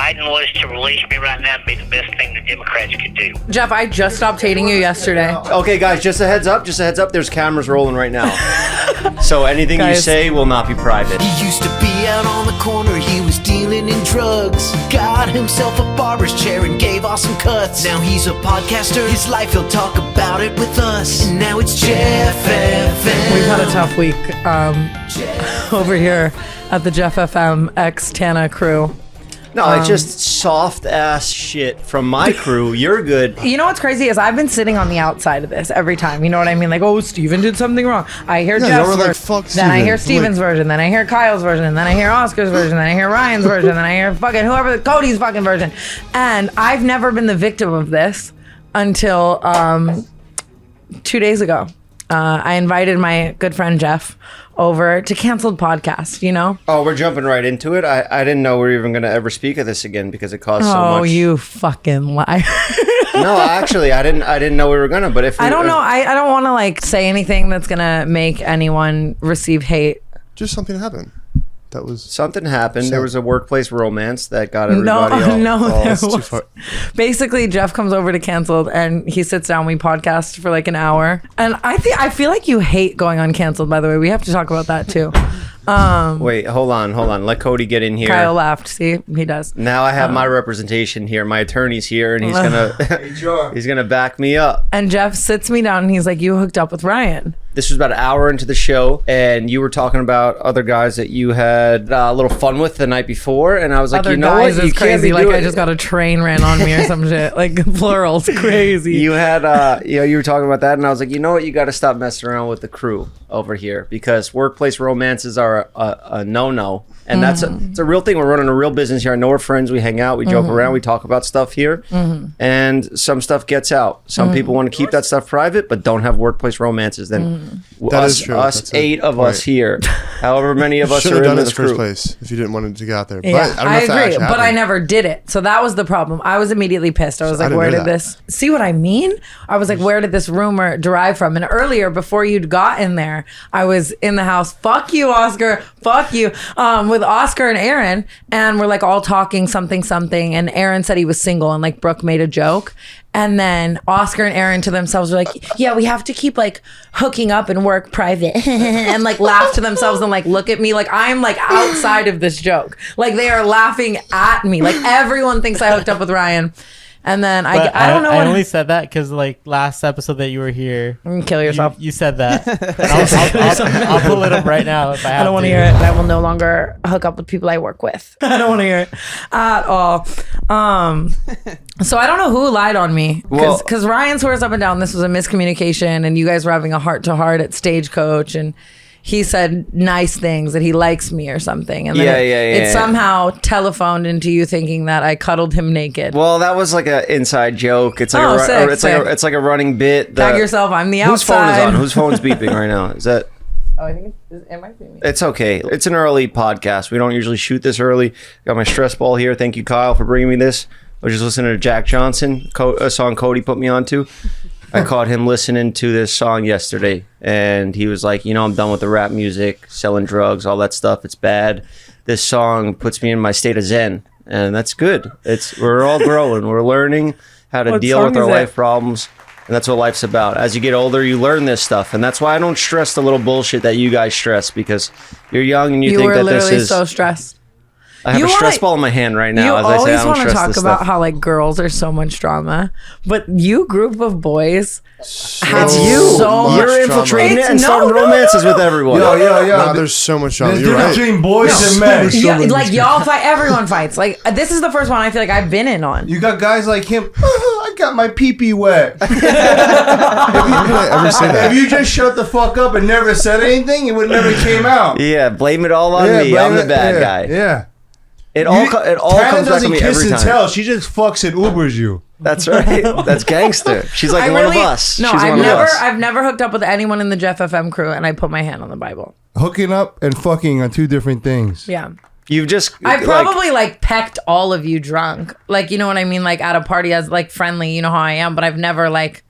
Biden was to release me right now, it'd be the best thing the Democrats could do. Jeff, I just stopped hating you yesterday. Okay, guys, just a heads up. There's cameras rolling right now. So anything you say will not be private. He used to be out on the corner, he was dealing in drugs. Got himself a barber's chair and gave awesome cuts. Now he's a podcaster, his life, he'll talk about it with us. And now it's JEFFFM. We've had a tough week over here at the JEFFFM X TANA crew. No, it's just soft ass shit from my crew. You're good. You know what's crazy is I've been sitting on the outside of this every time. You know what I mean? Like, oh, Steven did something wrong. I hear Jeff's version, then I hear Steven's version, then I hear Kyle's version, and then I hear Oscar's version, then I hear Ryan's version, then I hear fucking whoever, Cody's fucking version. And I've never been the victim of this until 2 days ago. I invited my good friend Jeff over to Canceled Podcast, you know? Oh, we're jumping right into it. I didn't know we were even going to ever speak of this again because it caused so much. Oh, you fucking liar. No, actually, I didn't know we were gonna. But if I don't know, I don't want to like say anything that's gonna make anyone receive hate. Just something happened. Something happened. There was a workplace romance that got everybody there was. Basically, Jeff comes over to Canceled and he sits down. We podcast for like an hour, and I feel like you hate going on Canceled. By the way, we have to talk about that too. Wait, hold on. Let Cody get in here. Kyle laughed. See, he does. Now I have my representation here. My attorney's here, and he's gonna back me up. And Jeff sits me down, and he's like, "You hooked up with Ryan." This was about an hour into the show, and you were talking about other guys that you had a little fun with the night before, and I was like, other you know guys what? Is crazy. Like I just got a train ran on me or some shit. Like plural's crazy. You had, you were talking about that, and I was like, you know what? You got to stop messing around with the crew over here because workplace romances are a no-no. And it's a real thing. We're running a real business here. I know we're friends. We hang out. We joke around. We talk about stuff here. And some stuff gets out. Some people want to keep that stuff private, but don't have workplace romances. Then us 8 of us here, however many of us are in the first place if you didn't want it to get out there. But Yeah, I agree. But I never did it. So that was the problem. I was immediately pissed. I was like, where did this... See what I mean? I was like, where did this rumor derive from? And earlier, before you'd got in there, I was in the house. Fuck you, Oscar. Fuck you. With Oscar and Aaron, and we're like all talking something, and Aaron said he was single, and like Brooke made a joke, and then Oscar and Aaron to themselves were like, yeah, we have to keep like hooking up and work private and like laugh to themselves and like look at me like I'm like outside of this joke, like they are laughing at me, like everyone thinks I hooked up with Ryan. And then I don't know. I only said that because like last episode that you were here, kill yourself. You said that. I'll pull it up right now if I have to. I don't want to hear it. I will no longer hook up with people I work with. I don't want to hear it at all. So I don't know who lied on me because Ryan swears up and down this was a miscommunication and you guys were having a heart-to-heart at Stagecoach and he said nice things that he likes me or something, and then it somehow telephoned into you thinking that I cuddled him naked. Well, that was like an inside joke. It's like it's like a running bit. Tag yourself. I'm the outside. Whose phone is on? Whose phone's beeping right now? Is that? Oh, I think it might be me. It's okay. It's an early podcast. We don't usually shoot this early. Got my stress ball here. Thank you, Kyle, for bringing me this. I was just listening to Jack Johnson, a song Cody put me onto. I caught him listening to this song yesterday, and he was like, I'm done with the rap music, selling drugs, all that stuff. It's bad. This song puts me in my state of zen, and that's good. We're all growing. We're learning how to deal with our life problems, and that's what life's about. As you get older, you learn this stuff, and that's why I don't stress the little bullshit that you guys stress, because you're young and you think that this is... You were literally so stressed. I have a stress ball in my hand right now. You as I say, I always want to talk about how like girls are so much drama, but you group of boys have so much. You're infiltrating it and starting romances with everyone. Yeah. There's so much drama. You're right. Between boys and men. Like y'all fight. Everyone fights. Like this is the first one I feel like I've been in on. You got guys like him. I got my pee-pee wet. Have you ever say that? If you just shut the fuck up and never said anything, it would never came out. Yeah, blame it all on me. I'm the bad guy. Yeah. It all comes back to me every time. Tana doesn't kiss and tell. She just fucks and Ubers you. That's right. That's gangster. She's like one of us. No, I've never hooked up with anyone in the JEFFFM crew, and I put my hand on the Bible. Hooking up and fucking are two different things. Yeah. I probably like pecked all of you drunk. Like, you know what I mean? Like at a party as like friendly, you know how I am, but I've never like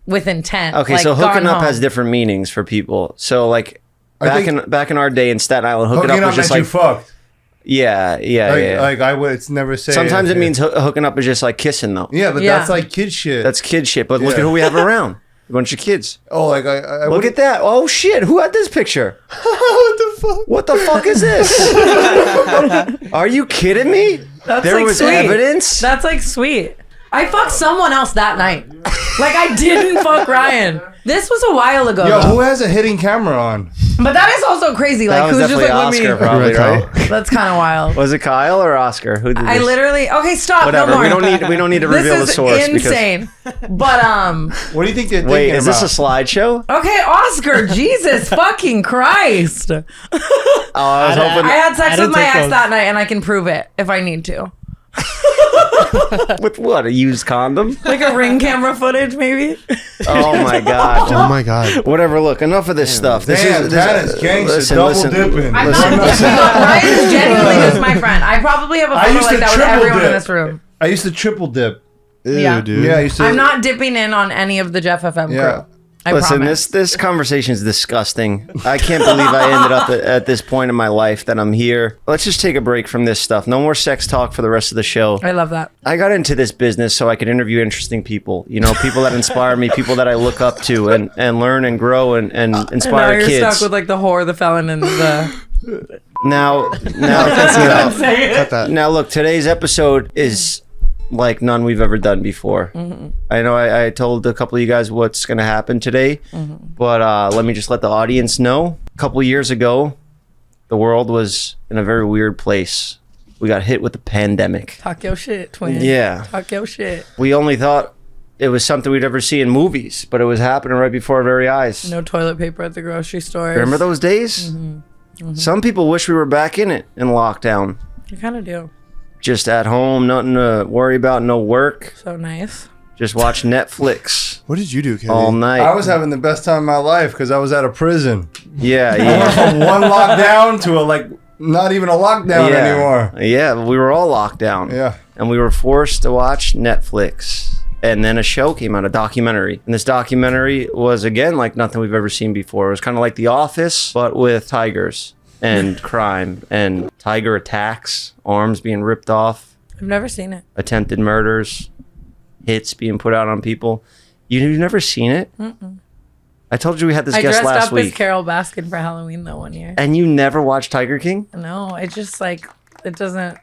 with intent. Okay, so hooking up has different meanings for people. So like back in our day in Staten Island, hooking up was just like... you fucked. Yeah. Like I would. It's never say. Sometimes it means hooking up is just like kissing though. Yeah, but that's like kid shit. That's kid shit. But look at who we have around. A bunch of kids. Oh, like I look at that. Oh shit! Who had this picture? What the fuck? What the fuck is this? Are you kidding me? That's there like was sweet. evidence. That's like sweet. I fucked someone else that night. Like I didn't fuck Ryan. This was a while ago. Yo, though. who has a hidden camera on? But that is also crazy. That Like was who's just definitely like Oscar, let me. probably, right? That's kind of wild. Was it Kyle or Oscar? Who did this? I literally. Okay, stop. Whatever. No more. We don't need to reveal the This is source. insane. But What do you think they're Wait, thinking is about? this a slideshow? Okay, Oscar. Jesus fucking Christ. Oh, I was hoping. I had sex I with my didn't ex take those. that night, and I can prove it if I need to. With what? A used condom? Like a ring camera footage, maybe. Oh my god. Oh my god. Whatever. Look, enough of this stuff. This Damn, TANA's gangster, double dipping. I'm Listen, not. listen. Ryan is genuinely just my friend. I probably have a I photo used like to that with triple everyone in dip. this room. I used to triple dip. Ew, Yeah. dude. Yeah, I used to. I'm not dipping in on any of the JEFFFM crew. Yeah. I Listen, promise. this conversation is disgusting. I can't believe I ended up at this point in my life that I'm here. Let's just take a break from this stuff. No more sex talk for the rest of the show. I love that. I got into this business so I could interview interesting people. You know, people that inspire me, people that I look up to and learn and grow and inspire and now you're kids. stuck with like the whore, the felon, and the. Now, Cut that. now, look, today's episode is like none we've ever done before. I know I told a couple of you guys what's going to happen today, but let me just let the audience know. A couple of years ago, the world was in a very weird place. We got hit with the pandemic. Talk your shit, twin. Yeah. Talk your shit. We only thought it was something we'd ever see in movies, but it was happening right before our very eyes. No toilet paper at the grocery store. Remember those days? Some people wish we were back in it in lockdown. You kind of do. Just at home, nothing to worry about, no work. So nice. Just watch Netflix What did you do, Kenny? all night. I was having the best time of my life because I was out of prison. Yeah, yeah. From one lockdown to not even a lockdown anymore. Yeah, we were all locked down. Yeah. And we were forced to watch Netflix. And then a show came out, a documentary. And this documentary was, again, like nothing we've ever seen before. It was kind of like The Office, but with tigers and crime and tiger attacks, arms being ripped off, I've never seen it. attempted murders, hits being put out on people. You've never seen it? I told you we had this I guest dressed last up week. as Carol Baskin for Halloween though one year. And you never watched Tiger King? No, it just like it doesn't.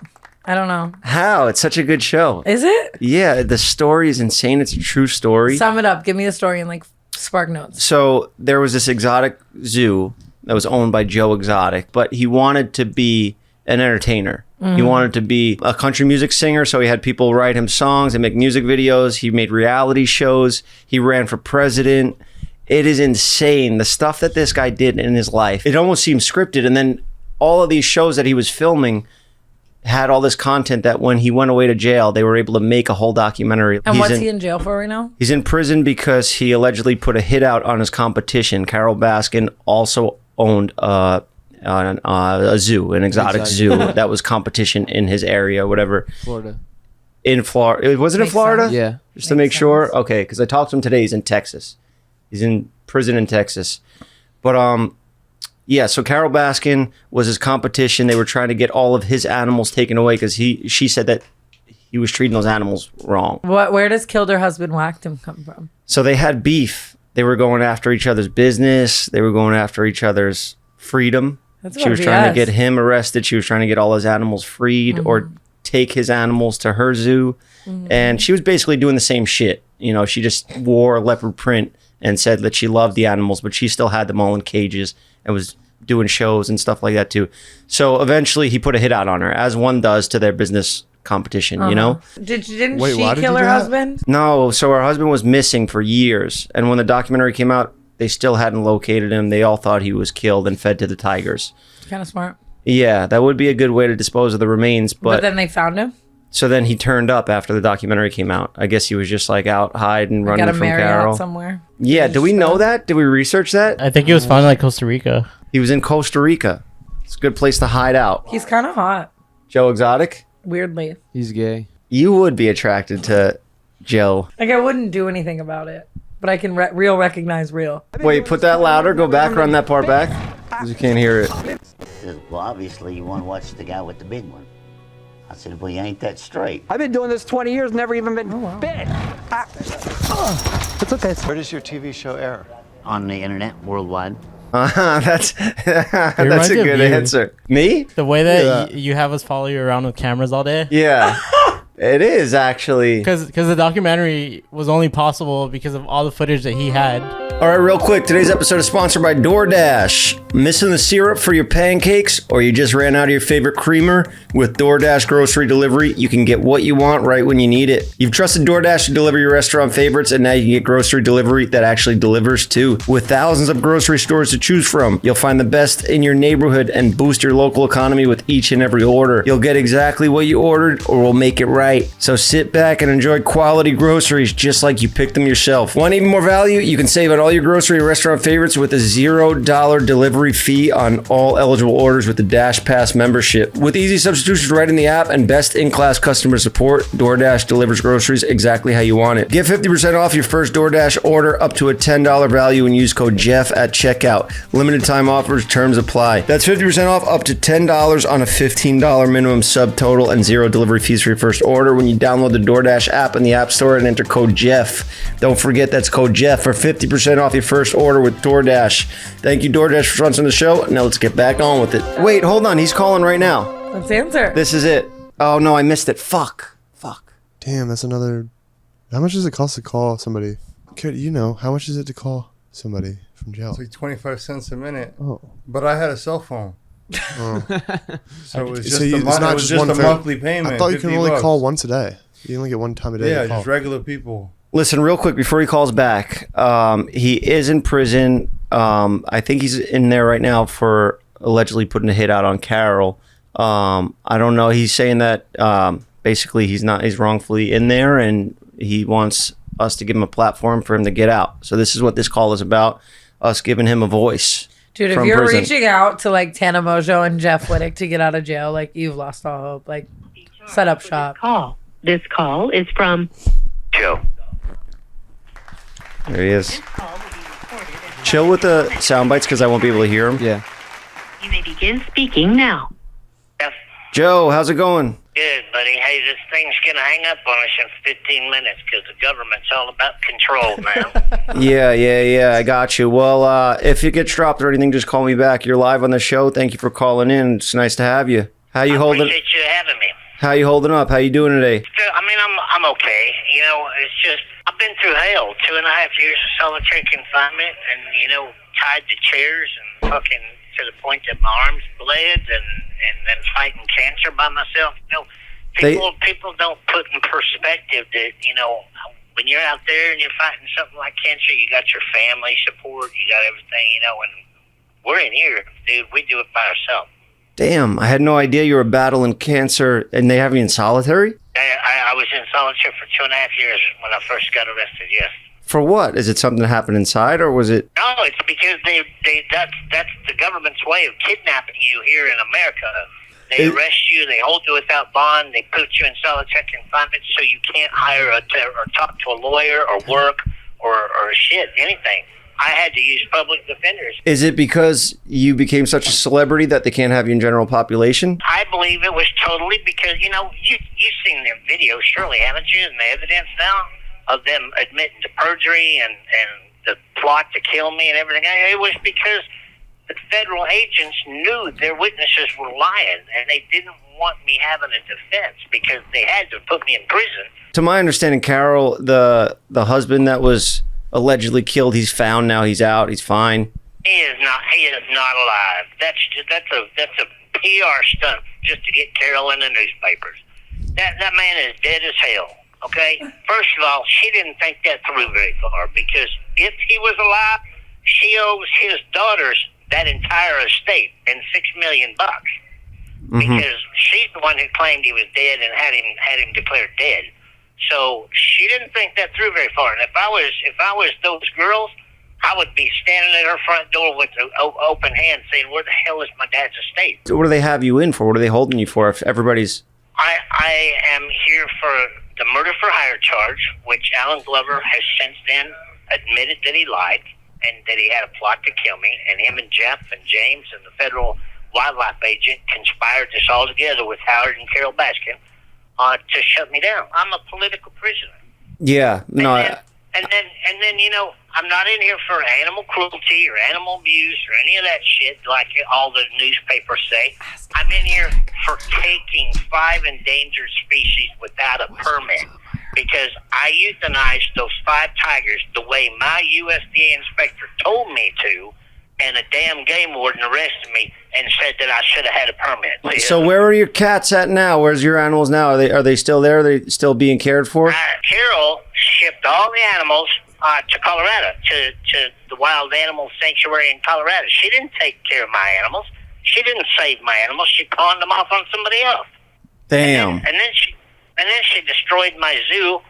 I don't know. How? It's such a good show. Is it? Yeah, the story is insane. It's a true story. Sum it up. Give me the story in like Spark Notes. So there was this exotic zoo that was owned by Joe Exotic, but he wanted to be an entertainer. He wanted to be a country music singer, so he had people write him songs and make music videos. He made reality shows. He ran for president. It is insane, the stuff that this guy did in his life. It almost seems scripted, and then all of these shows that he was filming had all this content that when he went away to jail, they were able to make a whole documentary. And what's he in jail for right now? He's in prison because he allegedly put a hit out on his competition. Carol Baskin also owned a zoo, an exotic zoo that was competition in his area, whatever. Florida. In Florida. Was it in Makes Florida? sense. Yeah. Just to make Makes sure? sense. Okay, because I talked to him today. He's in Texas. He's in prison in Texas. But yeah, so Carol Baskin was his competition. They were trying to get all of his animals taken away because she said that he was treating those animals wrong. Where does killed her husband whacked him come from? So they had beef. They were going after each other's business. They were going after each other's freedom. That's She was what trying to BS. get him arrested. She was trying to get all his animals freed or take his animals to her zoo. And she was basically doing the same shit. You know, she just wore a leopard print and said that she loved the animals, but she still had them all in cages and was doing shows and stuff like that too. So eventually he put a hit out on her, as one does to their business competition, you know? Didn't Wait, she why did kill you her do that? husband? No, so her husband was missing for years. And when the documentary came out, they still hadn't located him. They all thought he was killed and fed to the tigers. Kind of smart. Yeah, that would be a good way to dispose of the remains. But then they found him. So then he turned up after the documentary came out. I guess he was just like out hiding, running Got a from Marriott Carol. somewhere. Yeah, do we know that? Did we research that? I think he was found in like Costa Rica. He was in Costa Rica. It's a good place to hide out. He's kind of hot. Joe Exotic? Weirdly. He's gay. You would be attracted to Joe. Like I wouldn't do anything about it, but I can recognize real. Wait, put that louder. Go back, run that part back. Because you can't hear it. says, well, obviously you want to watch the guy with the big one. I said, well, you ain't that straight. I've been doing this 20 years, never even been bit. It's okay. Where does your TV show air? On the internet, worldwide. That's a reminds me of good you. answer. Me? The way that you have us follow you around with cameras all day. Yeah. It is actually. Because the documentary was only possible because of all the footage that he had. All right, real quick. Today's episode is sponsored by DoorDash. Missing the syrup for your pancakes, or you just ran out of your favorite creamer? With DoorDash grocery delivery, you can get what you want right when you need it. You've trusted DoorDash to deliver your restaurant favorites, and now you can get grocery delivery that actually delivers too. With thousands of grocery stores to choose from, you'll find the best in your neighborhood and boost your local economy with each and every order. You'll get exactly what you ordered, or we'll make it right. So sit back and enjoy quality groceries just like you picked them yourself. Want even more value? You can save on all your grocery and restaurant favorites with a $0 delivery fee on all eligible orders with the Dash Pass membership. With easy substitutions right in the app and best-in-class customer support, DoorDash delivers groceries exactly how you want it. Get 50% off your first DoorDash order up to a $10 value and use code JEFF at checkout. Limited time offers, terms apply. That's 50% off up to $10 on a $15 minimum subtotal and $0 delivery fees for your first order when you download the DoorDash app in the App Store and enter code JEFF. Don't forget that's code JEFF for 50% off your first order with DoorDash. Thank you, DoorDash, for sponsoring the show. Now let's get back on with it. Wait, hold on. He's calling right now. Let's answer. This is it. Oh, no, I missed it. Fuck. Damn, that's another. How much does it cost to call somebody? Kid, you know, how much is it to call somebody from jail? It's like 25 cents a minute. Oh. But I had a cell phone. Oh. So it was So just, you- a, it's mon- not it was just just one a thing. monthly payment. I thought you can only $50. call once a day. You only get one time a day. Yeah, to call. just regular people. Listen, real quick before he calls back, he is in prison. I think he's in there right now for allegedly putting a hit out on Carol. I don't know. He's saying that basically he's wrongfully in there, and he wants us to give him a platform for him to get out. So this is what this call is about: us giving him a voice. Dude, if from you're prison. reaching out to like Tana Mojo and Jeff Wittick to get out of jail, like you've lost all hope. Like, set up shop. This call is from Joe. There he is. Chill with the sound bites because I won't be able to hear him. Yeah. You may begin speaking now. Yes. Joe, how's it going? Good, buddy. Hey, this thing's going to hang up on us in 15 minutes because the government's all about control now. Yeah. I got you. Well, if it gets dropped or anything, just call me back. You're live on the show. Thank you for calling in. It's nice to have you. How you holding? Appreciate you having me. How you holding up? How you doing today? I mean, I'm okay. You know, it's just, I've been through hell. 2.5 years of solitary confinement and, you know, tied to chairs and fucking to the point that my arms bled and then fighting cancer by myself. You know, people don't put in perspective that, you know, when you're out there and you're fighting something like cancer, you got your family support, you got everything, you know, and we're in here, dude. We do it by ourselves. Damn, I had no idea you were battling cancer and they have you in solitary? I was in solitary for 2.5 years when I first got arrested, yes. For what? Is it something that happened inside or was it? No, it's because that's the government's way of kidnapping you here in America. They arrest you, they hold you without bond, they put you in solitary confinement so you can't hire or talk to a lawyer or work or anything. I had to use public defenders. Is it because you became such a celebrity that they can't have you in general population? I believe it was totally because, you know, you've seen their videos, surely, haven't you? And the evidence now of them admitting to perjury and the plot to kill me and everything. It was because the federal agents knew their witnesses were lying and they didn't want me having a defense because they had to put me in prison. To my understanding, Carol, the husband that was allegedly killed, he's found now, he's out, he's fine. He is not alive. That's a PR stunt just to get Carol in the newspapers. That man is dead as hell. Okay? First of all, she didn't think that through very far because if he was alive, she owes his daughters that entire estate and $6 million because she's the one who claimed he was dead and had him declared dead. So she didn't think that through very far. And if I was those girls, I would be standing at her front door with an open hand saying, "Where the hell is my dad's estate?" So what do they have you in for? What are they holding you for if everybody's... I am here for the murder for hire charge, which Alan Glover has since then admitted that he lied and that he had a plot to kill me. And him and Jeff and James and the federal wildlife agent conspired this all together with Howard and Carol Baskin to shut me down. I'm a political prisoner. Yeah, no. And then, you know, I'm not in here for animal cruelty or animal abuse or any of that shit like all the newspapers say. I'm in here for taking 5 endangered species without a permit because I euthanized those 5 tigers the way my USDA inspector told me to, and a damn game warden arrested me and said that I should have had a permit. So where are your cats at now? Where's your animals now? Are they still there? Are they still being cared for? Carol shipped all the animals to Colorado, to the wild animal sanctuary in Colorado. She didn't take care of my animals. She didn't save my animals. She pawned them off on somebody else. Damn. And then she destroyed my zoo.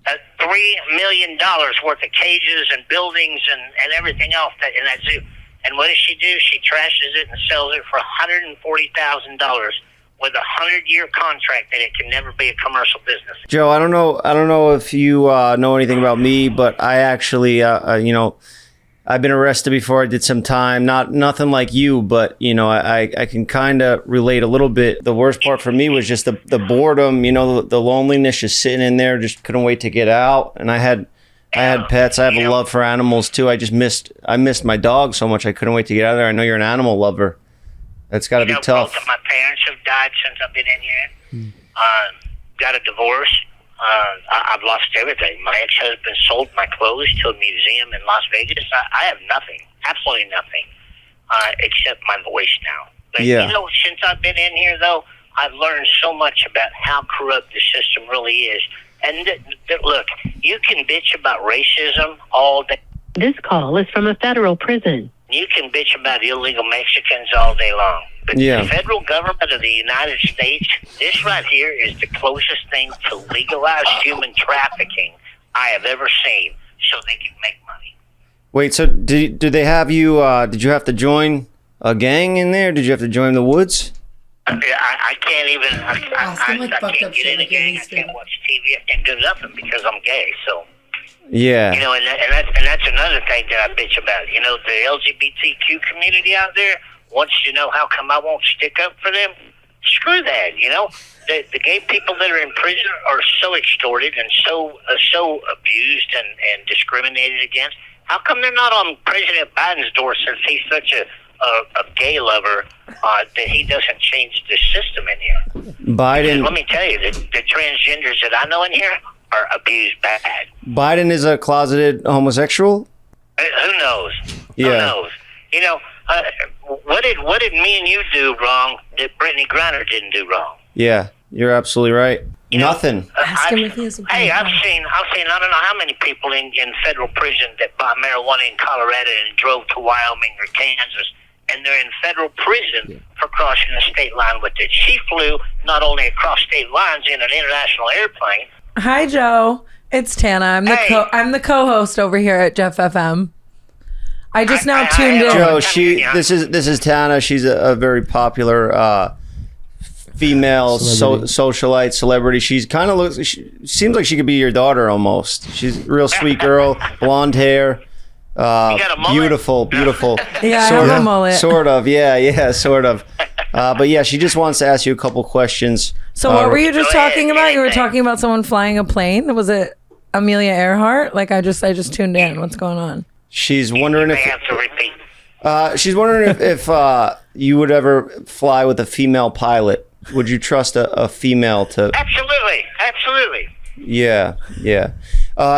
$3 million worth of cages and buildings and everything else in that zoo. And what does she do? She trashes it and sells it for $140,000 with a 100-year contract that it can never be a commercial business. Joe, I don't know if you know anything about me, but I actually, you know, I've been arrested before. I did some time. Nothing like you, but you know, I can kind of relate a little bit. The worst part for me was just the boredom. You know, the loneliness, just sitting in there, just couldn't wait to get out. And I had pets. I have a love for animals too. I missed my dog so much. I couldn't wait to get out of there. I know you're an animal lover. That's got to be tough. Both of my parents have died since I've been in here. Got a divorce. I've lost everything. My ex-husband sold my clothes to a museum in Las Vegas. I have nothing, absolutely nothing, except my voice now. But, you know, since I've been in here, though, I've learned so much about how corrupt the system really is. And look, you can bitch about racism all day. This call is from a federal prison. You can bitch about illegal Mexicans all day long. But the federal government of the United States, this right here is the closest thing to legalized human trafficking I have ever seen, so they can make money. Wait, so did they have you, did you have to join a gang in there? Did you have to join the Woods? I can't even, I can't get in a gang, I can't watch TV, I can't do nothing because I'm gay, so. Yeah. You know, and that's another thing that I bitch about. You know, the LGBTQ community out there wants to know how come I won't stick up for them. Screw that, you know. The gay people that are in prison are so extorted and so abused and discriminated against. How come they're not on President Biden's door since he's such a gay lover that he doesn't change the system in here? Biden. Because let me tell you, the transgenders that I know in here are abused bad. Biden is a closeted homosexual? Who knows? Yeah. Who knows? You know, what did me and you do wrong that Brittany Griner didn't do wrong? Yeah, you're absolutely right. Nothing. Ask him if he has a Hey, I've seen I don't know how many people in federal prison that bought marijuana in Colorado and drove to Wyoming or Kansas, and they're in federal prison for crossing the state line with it. She flew not only across state lines in an international airplane. Hi, Joe. It's Tana. I'm the co-host over here at JEFFFM. I just now tuned in. Joe, this is Tana. She's a very popular female socialite celebrity. She's kind of seems like she could be your daughter almost. She's a real sweet girl, blonde hair, beautiful. Yeah, I have a mullet. Sort of, yeah, sort of. But yeah, she just wants to ask you a couple questions. So what were you just talking about? You were talking about someone flying a plane. Was it Amelia Earhart? Like I just tuned in. What's going on? She's wondering I have to repeat. She's wondering if you would ever fly with a female pilot. Would you trust a female to? Absolutely. Yeah.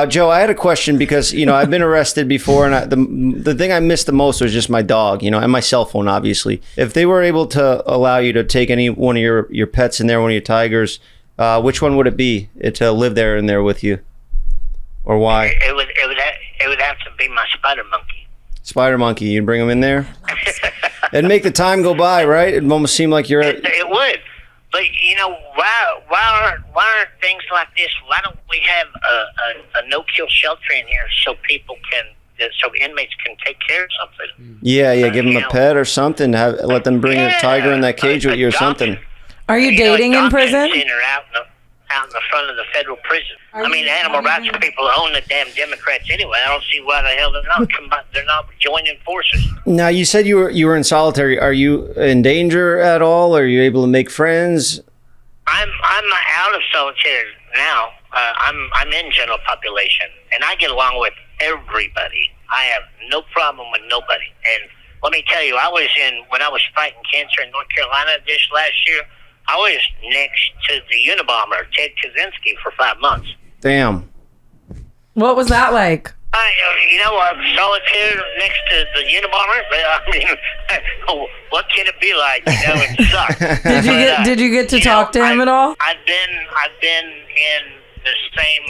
Joe, I had a question because, you know, I've been arrested before, and the thing I missed the most was just my dog, you know, and my cell phone, obviously. If they were able to allow you to take any one of your pets in there, one of your tigers, which one would it be to live there in there with you? Or why? It would have to be my spider monkey. Spider monkey, you'd bring him in there? It'd make the time go by, right? It'd almost seem like you're... It would. But, you know, why aren't things like this? Why don't we have a no-kill shelter in here so inmates can take care of something? Yeah, give them a pet or something. Let them bring a tiger in that cage with you or something. Are you dating in prison? out in the front of the federal prison. I mean, animal rights people own the damn Democrats anyway. I don't see why the hell they're not joining forces. Now, you said you were in solitary. Are you in danger at all? Are you able to make friends? I'm out of solitary now. I'm in general population, and I get along with everybody. I have no problem with nobody. And let me tell you, when I was fighting cancer in North Carolina this last year, I was next to the Unabomber, Ted Kaczynski, for 5 months. Damn. What was that like? You know, solitaire next to the Unabomber. I mean, what can it be like? You know, it sucks. Did you get to talk to him at all? I've been in the same.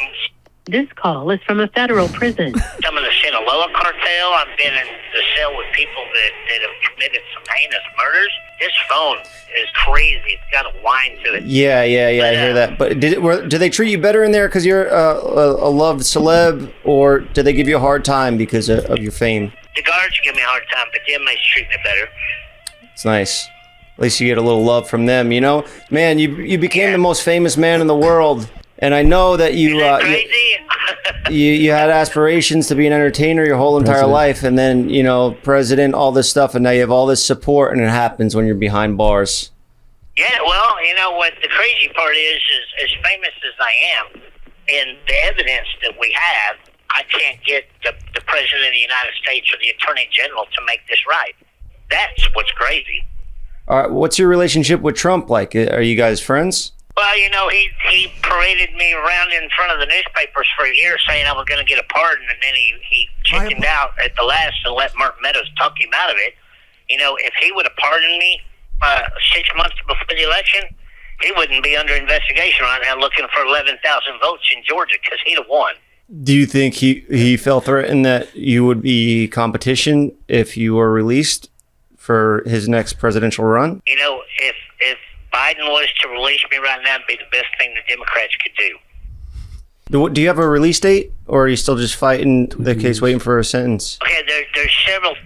This call is from a federal prison. Some of the Sinaloa cartel. I've been in the cell with people that have committed some heinous murders. This phone is crazy. It's got a whine to it. Yeah, I hear that. But did they treat you better in there because you're a loved celeb, or did they give you a hard time because of your fame? The guards give me a hard time, but the inmates treat me better. It's nice. At least you get a little love from them, you know? Man, you became the most famous man in the world. And I know that you you had aspirations to be an entertainer your whole entire life, and then, you know, president, all this stuff, and now you have all this support, and it happens when you're behind bars. Yeah, well, you know what the crazy part is as famous as I am, and the evidence that we have, I can't get the president of the United States or the attorney general to make this right. That's what's crazy. All right, what's your relationship with Trump like? Are you guys friends? Well, you know, he paraded me around in front of the newspapers for a year saying I was going to get a pardon, and then he chickened out at the last and let Mark Meadows talk him out of it. You know, if he would have pardoned me 6 months before the election, he wouldn't be under investigation right now looking for 11,000 votes in Georgia because he'd have won. Do you think he felt threatened that you would be competition if you were released for his next presidential run? You know, if Biden was to release me right now, it'd be the best thing the Democrats could do. Do you have a release date, or are you still just fighting the case, waiting for a sentence? Okay, there's several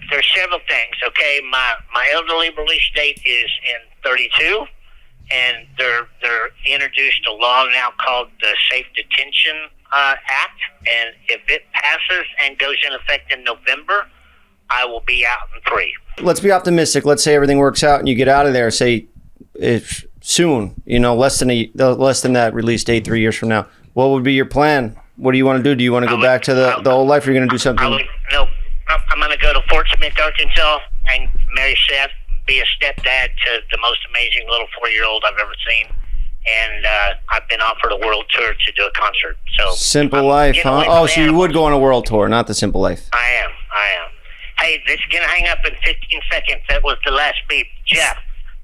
things. Okay, my elderly release date is in 32, and they're introduced a law now called the Safe Detention Act, and if it passes and goes in effect in November, I will be out in 3. Let's be optimistic. Let's say everything works out and you get out of there. Say if soon, you know, less than that release date 3 years from now. What would be your plan? What do you want to do? Do you want to go back to the old life, or are you going to do something? No, I'm going to go to Fort Smith, Arkansas, and marry Seth, be a stepdad to the most amazing little 4-year-old I've ever seen. And I've been offered a world tour to do a concert. So Simple Life, huh? Oh, so you would go on a world tour, not the Simple Life. I am. Hey, this is going to hang up in 15 seconds. That was the last beep. Jeff.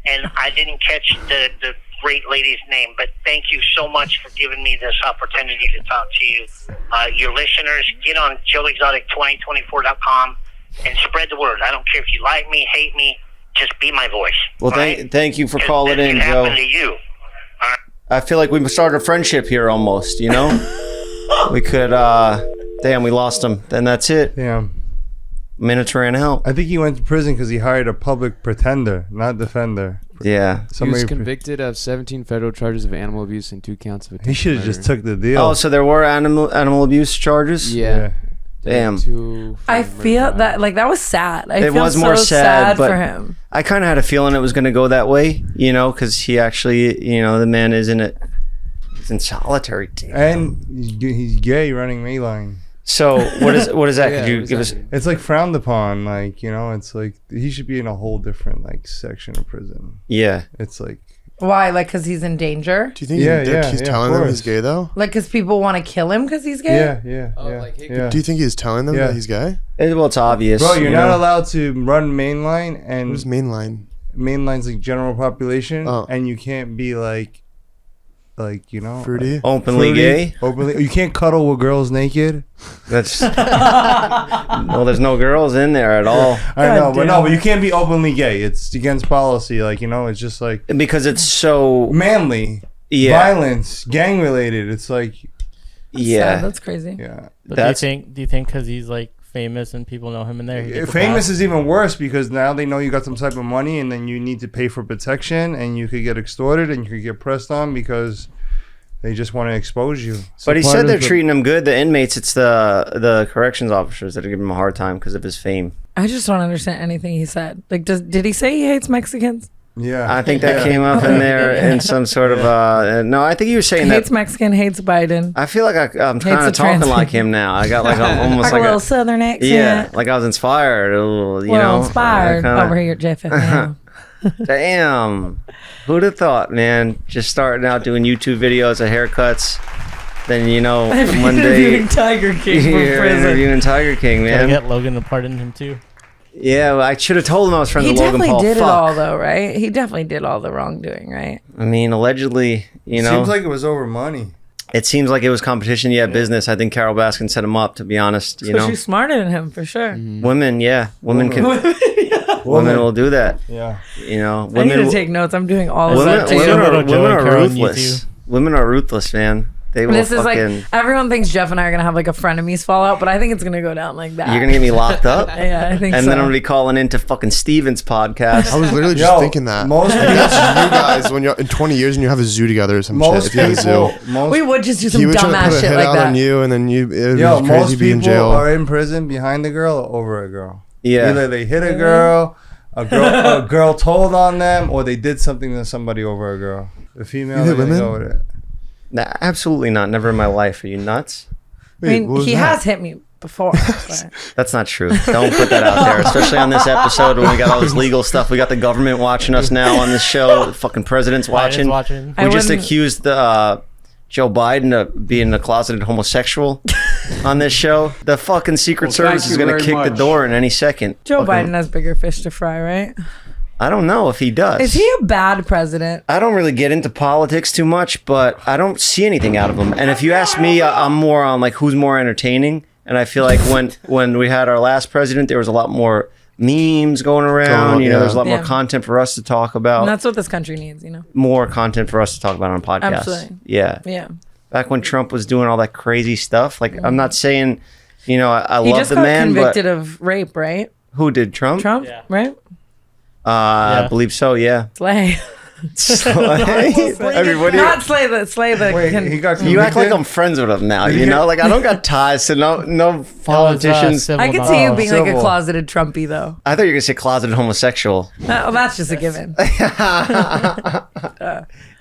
And I didn't catch the great lady's name, but thank you so much for giving me this opportunity to talk to you. Your listeners, get on joeexotic2024.com and spread the word. I don't care if you like me, hate me, just be my voice. Well, thank you for calling in, Joe. Happen to you. All right. I feel like we started a friendship here almost, you know? We could, damn, we lost him. Then that's it. Yeah. Minutes ran out. I think he went to prison because he hired a public pretender, not defender. Yeah. He was convicted of 17 federal charges of animal abuse and 2 counts of attempted He should have just took the deal. Oh, so there were animal abuse charges? Yeah. Damn. I feel that that was sad. It was more sad for him. I kind of had a feeling it was going to go that way, you know, because he actually, you know, the man he's in solitary. Damn. And he's gay, running Mayline. So what is that? Could you give us? It's like frowned upon, like, you know. It's like he should be in a whole different section of prison. Yeah, it's like why? Like, because he's in danger? Do you think he's telling them he's gay though? Like, because people want to kill him because he's gay? Yeah. Do you think he's telling them that he's gay? Well, it's obvious. Bro, you're not allowed to run Mainline, and what's Mainline? Mainline's like general population, and you can't be like you know, fruity, openly gay. Openly, you can't cuddle with girls naked. That's well, there's no girls in there at all. I know, but you can't be openly gay. It's against policy. Like, you know, it's just like because it's so manly. Yeah, violence, gang related. It's like, yeah, that's crazy. Yeah, but do you think because he's like famous and people know him in there? Famous is even worse because now they know you got some type of money, and then you need to pay for protection, and you could get extorted, and you could get pressed on because They just want to expose you. But he said they're treating him good. The inmates, it's the corrections officers that are giving him a hard time because of his fame. I just don't understand anything he said. Like, did he say he hates Mexicans? Yeah. I think that came up in there in some sort of no, I think he was saying Hates that Mexican, hates Biden. I feel like I'm Hates kind the of talking trans- like him now. I got like almost Like like a little southern accent. yeah, like I was inspired a little, you know. Inspired kinda- over here at JEFFFM. Damn. Who'd have thought, man? Just starting out doing YouTube videos of haircuts. Then, you know, one day Interviewing Tiger King from you're prison. interviewing Tiger King, Gotta man. get Logan to pardon him too. Yeah, well, I should have told him I was friends He with Logan definitely Paul. did it Fuck. all, though, right? He definitely did all the wrongdoing, right? I mean, allegedly, you know. Seems like it was over money. It seems like it was competition, yeah, business. I think Carol Baskin set him up, to be honest. You So know, she's smarter than him, for sure. women, yeah, women can, women will do that. Yeah, you know, I need women. to take notes. I'm doing all of Women, that. women are ruthless. Women are ruthless, man. They will This is fucking. like, everyone thinks Jeff and I are going to have like a frenemies fallout, but I think it's going to go down like that. You're gonna get me locked up. Yeah, I think and so. then I'm gonna be calling into fucking Steven's podcast. I was literally just thinking that. most Maybe that's you guys when you're in 20 years and you have a zoo together or some Most shit. If you have a zoo, most we would just do some he would try to dumbass put a shit hit like out that. on you, and then you. It Yo, was crazy most to be in people jail. are in prison behind the girl or over a girl. Yeah. Either they hit a girl told on them, or they did something to somebody over a girl. The female, You hit they women? go with it. Nah, absolutely not. Never in my life. Are you nuts? I mean, he has hit me before. But. That's not true. Don't put that out there, especially on this episode when we got all this legal stuff. We got the government watching us now on this show. The fucking president's watching. We just accused Joe Biden of being a closeted homosexual on this show. The fucking Secret Service is going to kick the door in any second. Joe Fucking- Biden has bigger fish to fry, right? I don't know if he does. Is he a bad president? I don't really get into politics too much, but I don't see anything out of him. And if you ask me, I'm more on like who's more entertaining. And I feel like when we had our last president, there was a lot more memes going around. You know, there's a lot more content for us to talk about. And that's what this country needs, you know? More content for us to talk about on podcasts. Absolutely. Yeah. Yeah. Back when Trump was doing all that crazy stuff, like I'm not saying, you know, I He love just the got man, convicted but of rape, right? who did Trump? Trump, right? I believe so. Yeah. Slay. Everybody. Not slay the. You act like I'm friends with him now. You know, like I don't got ties to no politicians. I could see you being like a closeted Trumpy, though. I thought you were gonna say closeted homosexual. Well, that's just a given.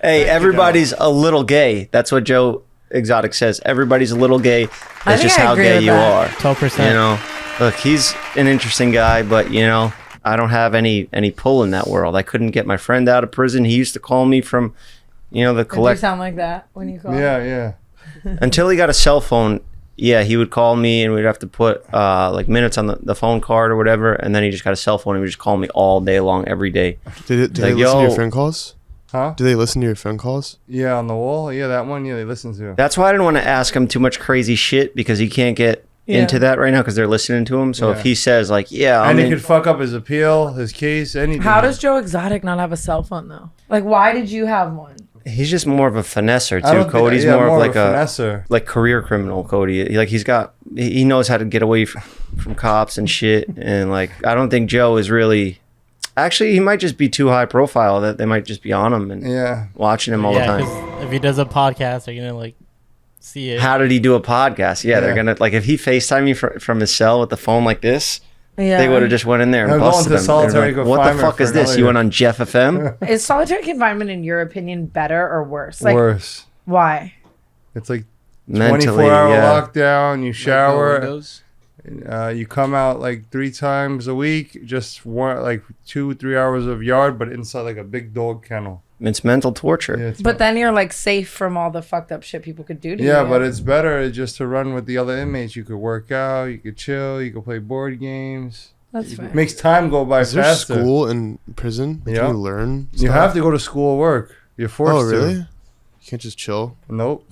Hey, everybody's a little gay. That's what Joe Exotic says. Everybody's a little gay. That's just how gay you are. 12%. You know, look, he's an interesting guy, but you know, I don't have any pull in that world. I couldn't get my friend out of prison. He used to call me from, you know, the Did you collect. sound like that when you call? Yeah. Until he got a cell phone, yeah, he would call me and we'd have to put like minutes on the phone card or whatever. And then he just got a cell phone and he would just call me all day long, every day. Did they Like, listen to yo. your phone calls? Huh? Do they listen to your phone calls? Yeah, on the wall. Yeah, that one. Yeah, they listen to. That's why I didn't want to ask him too much crazy shit because he can't get into that right now because they're listening to him. So if he says like, yeah, and he could fuck up his appeal, his case, anything. How does Joe Exotic not have a cell phone though? Like, why did you have one? he's just more of a finesser I don't too. think- Cody's yeah, more of more like of a a finesser. like career criminal. Cody, like he knows how to get away from cops and shit. And like I don't think Joe is really. Actually, he might just be too high profile that they might just be on him and watching him all the time. 'cause if he does a podcast, they're gonna like see it. How did he do a podcast? Yeah, they're gonna like if he FaceTimed me from his cell with the phone like this. Yeah. They would have just went in there and They're going busted to him. solitary They're like, what the confinement fuck for is this? another You went on Jeff FM? Is solitary confinement, in your opinion, better or worse? Like, Worse. Why? It's like Mentally, 24-hour yeah. lockdown. You shower. windows? You come out like 3 times a week. Just one, like 2-3 hours of yard, but inside like a big dog kennel. It's mental torture. Yeah, it's But then you're like safe from all the fucked up shit people could do to you. yeah, but it's better just to run with the other inmates. You could work out. You could chill. You could play board games. That's It fair. makes time go by Is there faster. school in prison? Like, Yeah. Can you learn? You have to go to school or work. You're forced Oh, really? to. You can't just chill? Nope.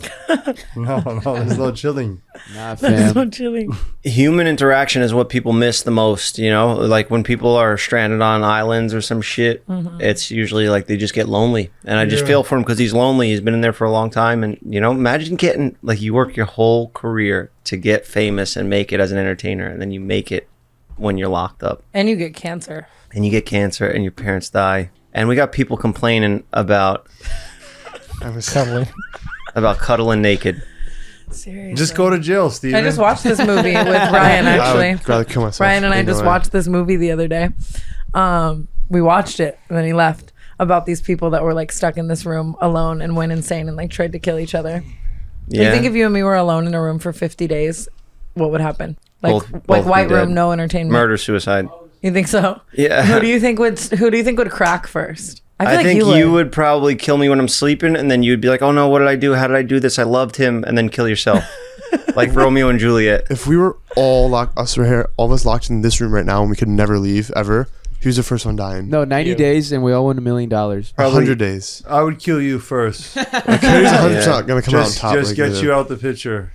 no, there's no chilling. Nah, That's fam. so chilling. Human interaction is what people miss the most, you know? Like when people are stranded on islands or some shit, it's usually like they just get lonely. And I just Yeah. feel for him because he's lonely. He's been in there for a long time. And, you know, imagine getting, like, you work your whole career to get famous and make it as an entertainer. And then you make it when you're locked up. And you get cancer. And you get cancer and your parents die. And we got people complaining about Cuddling. about cuddling naked. Seriously. Just go to jail, Steven. I just watched this movie with Ryan, actually. I would rather kill myself. Ryan and I Ain't no just way. watched this movie the other day. We watched it and then he left, about these people that were like stuck in this room alone and went insane and like tried to kill each other. Yeah. You think if you and me were alone in a room for 50 days, what would happen? Like Both white be room, dead. no entertainment. Murder, suicide. You think so? Yeah. Who do you think would crack first? I feel like think you you would probably kill me when I'm sleeping, and then you'd be like, "Oh no, what did I do? How did I do this? I loved him," and then kill yourself, like Romeo and Juliet. If we were all locked, us right here, all of us locked in this room right now, and we could never leave ever, he was the first one dying. No, 90 days and we all win $1 million. 100 days. I would kill you first. Carrie's 100% gonna come out on top. Just like, get yeah. you out the picture.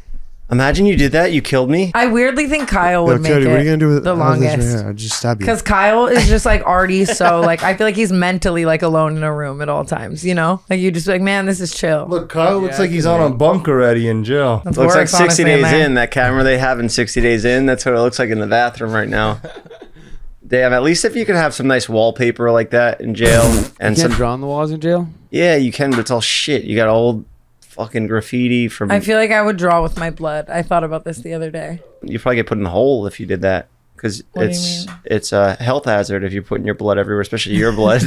Imagine you did that. You killed me. I weirdly think Kyle Yo, would make Cody, it what are you gonna do with the out of this longest. right here? I'd just stab you. Because Kyle is just like already so like, I feel like he's mentally like alone in a room at all times, you know? Like you just be like, man, this is chill. Look, Kyle looks like he's on a bunk already in jail. That's Looks like worse, 60 honestly, days man. in. That camera they have in 60 days in. That's what it looks like in the bathroom right now. Damn, at least if you could have some nice wallpaper like that in jail and You can't some draw on the walls in jail? yeah, you can, but it's all shit. You got old fucking graffiti from. I feel like I would draw with my blood. I thought about this the other day. You probably get put in the hole if you did that, because What do you mean? it's a health hazard if you're putting your blood everywhere, especially your blood.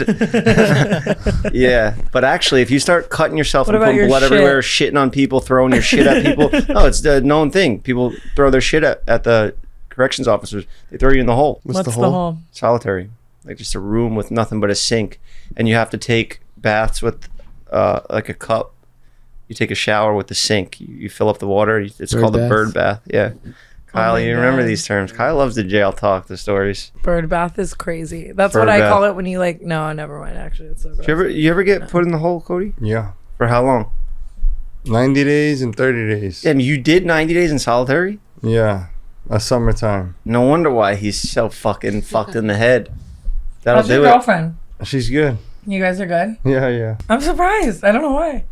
Yeah, but actually, if you start cutting yourself What and about putting your blood shit? everywhere, shitting on people, throwing your shit at people, no, it's the known thing. People throw their shit at the corrections officers. They throw you in the hole. What's the hole? Solitary, like just a room with nothing but a sink, and you have to take baths with like a cup. You take a shower with the sink. You fill up the water. It's Bird called a bath? bird bath. Yeah. Kyle, my you remember God. these terms. Kyle loves the jail talk, the stories. Bird bath is crazy. That's Bird what I bath. call it when you like, no, never mind. Actually, it's so gross. You ever get put in the hole, Cody? Yeah. For how long? 90 days and 30 days. Damn, you did 90 days in solitary? Yeah. A summertime. No wonder why he's so fucking fucked in the head. That'll How's your do it. girlfriend? She's good. You guys are good? Yeah, yeah. I'm surprised. I don't know why.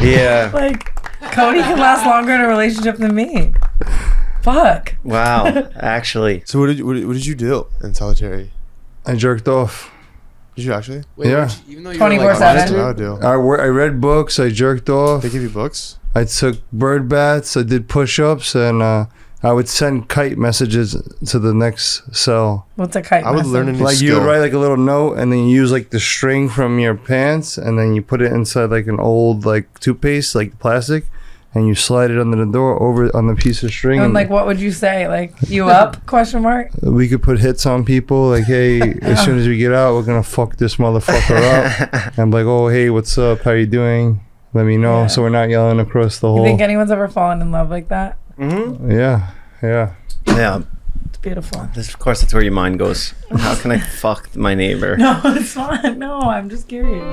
Yeah. Like, Cody can last longer in a relationship than me. Fuck. Wow. Actually. So what did you do in solitary? I jerked off. Did you actually? Wait, Yeah. Even though 24/7? That's what I would do. I read books. I jerked off. They give you books? I took bird baths. I did push-ups, and I would send kite messages to the next cell. What's a kite I would message? learn a new Like you skill. would write like a little note, and then you use like the string from your pants, and then you put it inside like an old like toothpaste, like plastic, and you slide it under the door over on the piece of string. And like, what would you say? Like, you up? Question mark. We could put hits on people, like, hey, as soon as we get out, we're gonna fuck this motherfucker up. I'm like, oh, hey, what's up? How you doing? Let me know, Yeah. so we're not yelling across the You hole. think anyone's ever fallen in love like that? Mm-hmm. Yeah, yeah. Yeah. It's beautiful. Of course, that's where your mind goes. How can I fuck my neighbor? No, it's not. No, I'm just curious.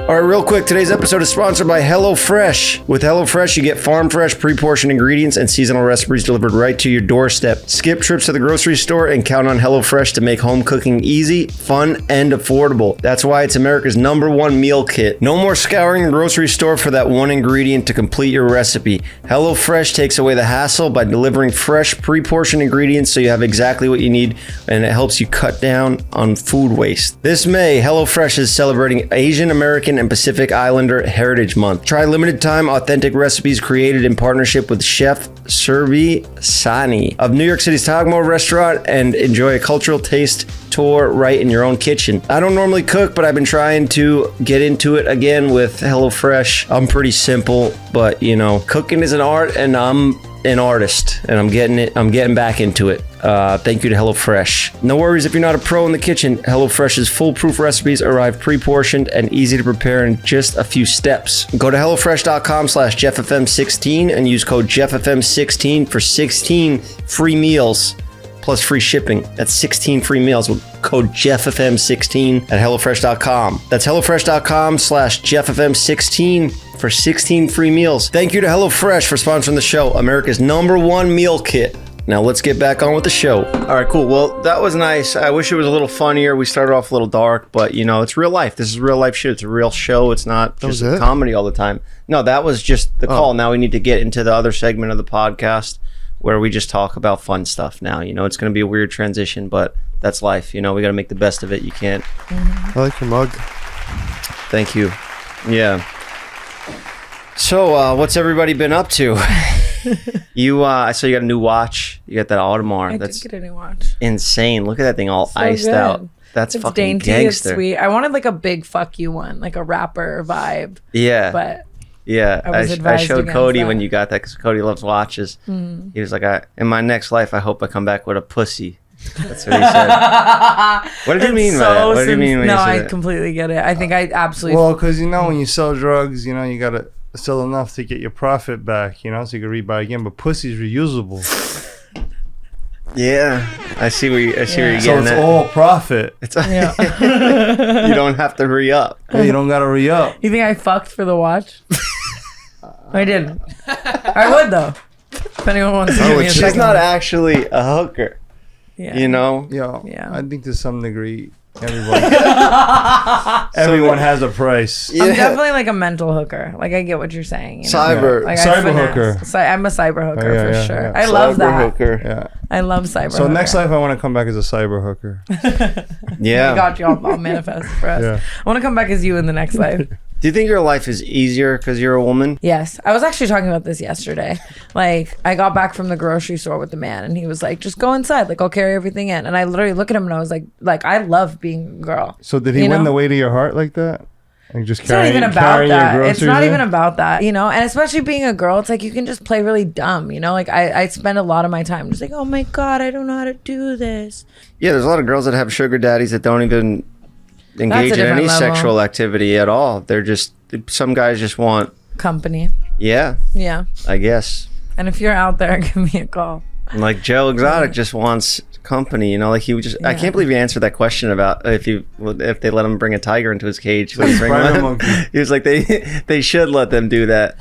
All right, real quick. Today's episode is sponsored by HelloFresh. With HelloFresh, you get farm fresh, pre-portioned ingredients and seasonal recipes delivered right to your doorstep. Skip trips to the grocery store and count on HelloFresh to make home cooking easy, fun, and affordable. That's why it's America's #1 meal kit. No more scouring the grocery store for that one ingredient to complete your recipe. HelloFresh takes away the hassle by delivering fresh, pre-portioned ingredients so you have exactly what you need, and it helps you cut down on food waste. This May, HelloFresh is celebrating Asian American and Pacific Islander Heritage Month. Try limited time authentic recipes created in partnership with Chef Surbi Sani of New York City's Tagmo restaurant and enjoy a cultural taste tour right in your own kitchen. I don't normally cook, but I've been trying to get into it again with HelloFresh. I'm pretty simple, but you know, cooking is an art, and I'm an artist, and I'm getting back into it. Thank you to HelloFresh. No worries if you're not a pro in the kitchen. HelloFresh's foolproof recipes arrive pre-portioned and easy to prepare in just a few steps. Go to HelloFresh.com/JeffFM16 and use code JeffFM16 for 16 free meals plus free shipping. That's 16 free meals with code JeffFM16 at HelloFresh.com. That's HelloFresh.com/JeffFM16 for 16 free meals. Thank you to HelloFresh for sponsoring the show, America's #1 meal kit. Now let's get back on with the show. All right, cool. Well, that was nice. I wish it was a little funnier. We started off a little dark, but you know, it's real life. This is real life shit. It's a real show. It's not just a comedy all the time. No, that was just the call. Now we need to get into the other segment of the podcast where we just talk about fun stuff now. You know, it's going to be a weird transition, but that's life. You know, we got to make the best of it. You can't. I like your mug. Thank you. Yeah. So, what's everybody been up to? I saw you got a new watch. You got that Audemars. I That's did get a new watch. insane. Look at that thing all So iced good. out. That's It's fucking dainty. It's gangster. sweet. I wanted like a big fuck you one, like a rapper vibe. Yeah. But yeah, I was I advised showed against Cody that. when you got that because Cody loves watches. Mm. He was like, in my next life, I hope I come back with a pussy. That's what he said. What did you mean by that? What did you mean when no, you said I that? completely get it. I think I absolutely. Well, because when you sell drugs, you gotta sell enough to get your profit back, so you can rebuy again. But pussy's reusable. Yeah, I see where you're getting So it's at. all profit. It's you don't have to re-up. Yeah, you don't gotta re-up. You think I fucked for the watch? I didn't. I would though. If anyone wants to give me a She's second not one. actually a hooker. Yeah. Yeah. I think to some degree, everyone has a price. I'm definitely like a mental hooker. Like I get what you're saying. Cyber Like, cyber I finesse. hooker. I'm a cyber hooker Yeah, for yeah, sure. yeah. I love Cyber that. hooker. Yeah. I love cyber. So hooker. next life, I want to come back as a cyber hooker. Yeah. I got you. I'll manifest for us. Yeah. I want to come back as you in the next life. Do you think your life is easier because you're a woman? Yes. I was actually talking about this yesterday. Like, I got back from the grocery store with the man, and he was like, just go inside. Like, I'll carry everything in. And I literally look at him, and I was like, I love being a girl. So did he You win know? the way to your heart like that? Like just It's not even about carrying your that. It's groceries not in? even about that, And especially being a girl, it's like you can just play really dumb, Like, I spend a lot of my time just like, oh my God, I don't know how to do this. Yeah, there's a lot of girls that have sugar daddies that don't even engage in different any level. sexual activity at all. They're just, some guys just want, Company. yeah, Yeah. I guess. And if you're out there, give me a call. Like Joe Exotic just wants company, like he would just. I can't believe he answered that question about if they let him bring a tiger into his cage. Would he bring Spider one? monkey. He was like they should let them do that,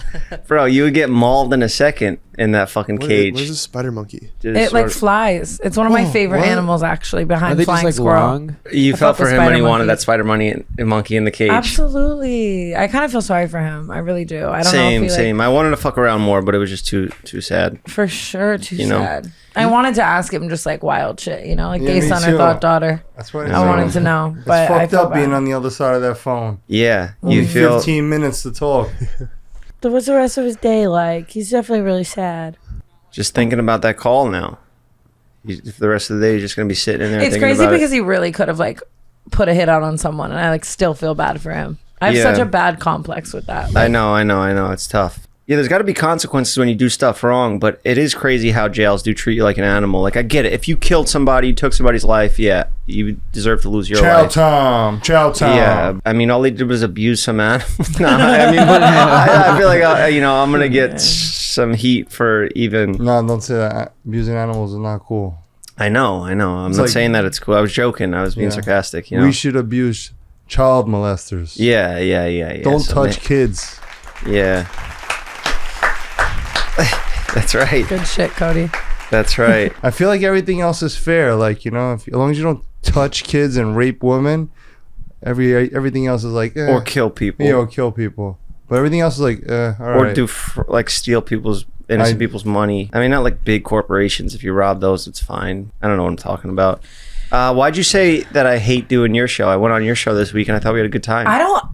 bro. You would get mauled in a second in that fucking cage. Where's a spider monkey? It like flies. It's one of my favorite what? animals, actually, Are behind they flying just like squirrel. long? You I felt felt for the him when he spider wanted monkey. that spider monkey in the cage. Absolutely. I kind of feel sorry for him. I really do. I don't know if he, Same. I wanted to fuck around more, but it was just too sad. For sure, too You know? sad. I wanted to ask him just like wild shit, like Yeah, gay me son or too. thought daughter. That's what I wanted to know, It's but I fucked felt up being bad. on the other side of that phone. Yeah, you Only feel 15 minutes to talk. So what's the rest of his day like? He's definitely really sad. just thinking about that call now. For the rest of the day, you're just gonna be sitting in there. It's thinking crazy about because it. he really could have like put a hit out on someone, and I like still feel bad for him. I have Yeah. such a bad complex with that. I know. It's tough. Yeah, there's got to be consequences when you do stuff wrong, but it is crazy how jails do treat you like an animal. Like, I get it. If you killed somebody, you took somebody's life, yeah, you deserve to lose your Chow life. Tom. Yeah, I mean, all they did was abuse some animal. No, I mean, but I feel like I'm gonna get some heat for even. No, don't say that. Abusing animals is not cool. I know. I'm It's not like- saying that it's cool. I was joking. I was being Yeah. sarcastic. We should abuse child molesters. Yeah. Don't So touch kids. Yeah. That's right. Good shit, Cody. That's right. I feel like everything else is fair. Like, as long as you don't touch kids and rape women, everything else is like, Or kill people. Yeah, or kill people. But everything else is like, all Or right. do steal innocent people's money. I mean, not like big corporations. If you rob those, it's fine. I don't know what I'm talking about. Why'd you say that I hate doing your show? I went on your show this week and I thought we had a good time.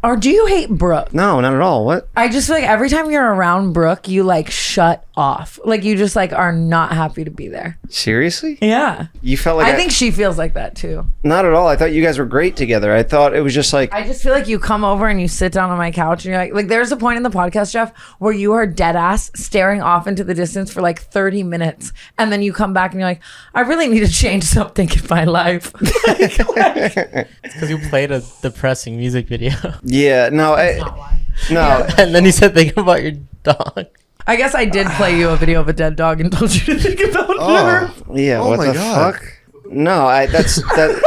Or do you hate Brooke? No, not at all. What? I just feel like every time you're around Brooke, you like shut off. Like you just like are not happy to be there. Seriously? Yeah. You felt like I think she feels like that too. Not at all. I thought you guys were great together. I thought it was just like I just feel like you come over and you sit down on my couch and you're like there's a point in the podcast, Jeff, where you are dead ass staring off into the distance for like 30 minutes. And then you come back and you're like, I really need to change something in my life. It's because you played a depressing music video. Yeah, no, no. And then you said think about your dog. I guess I did play you a video of a dead dog and told you to think about her. Yeah, Oh what my the God. fuck? No, that.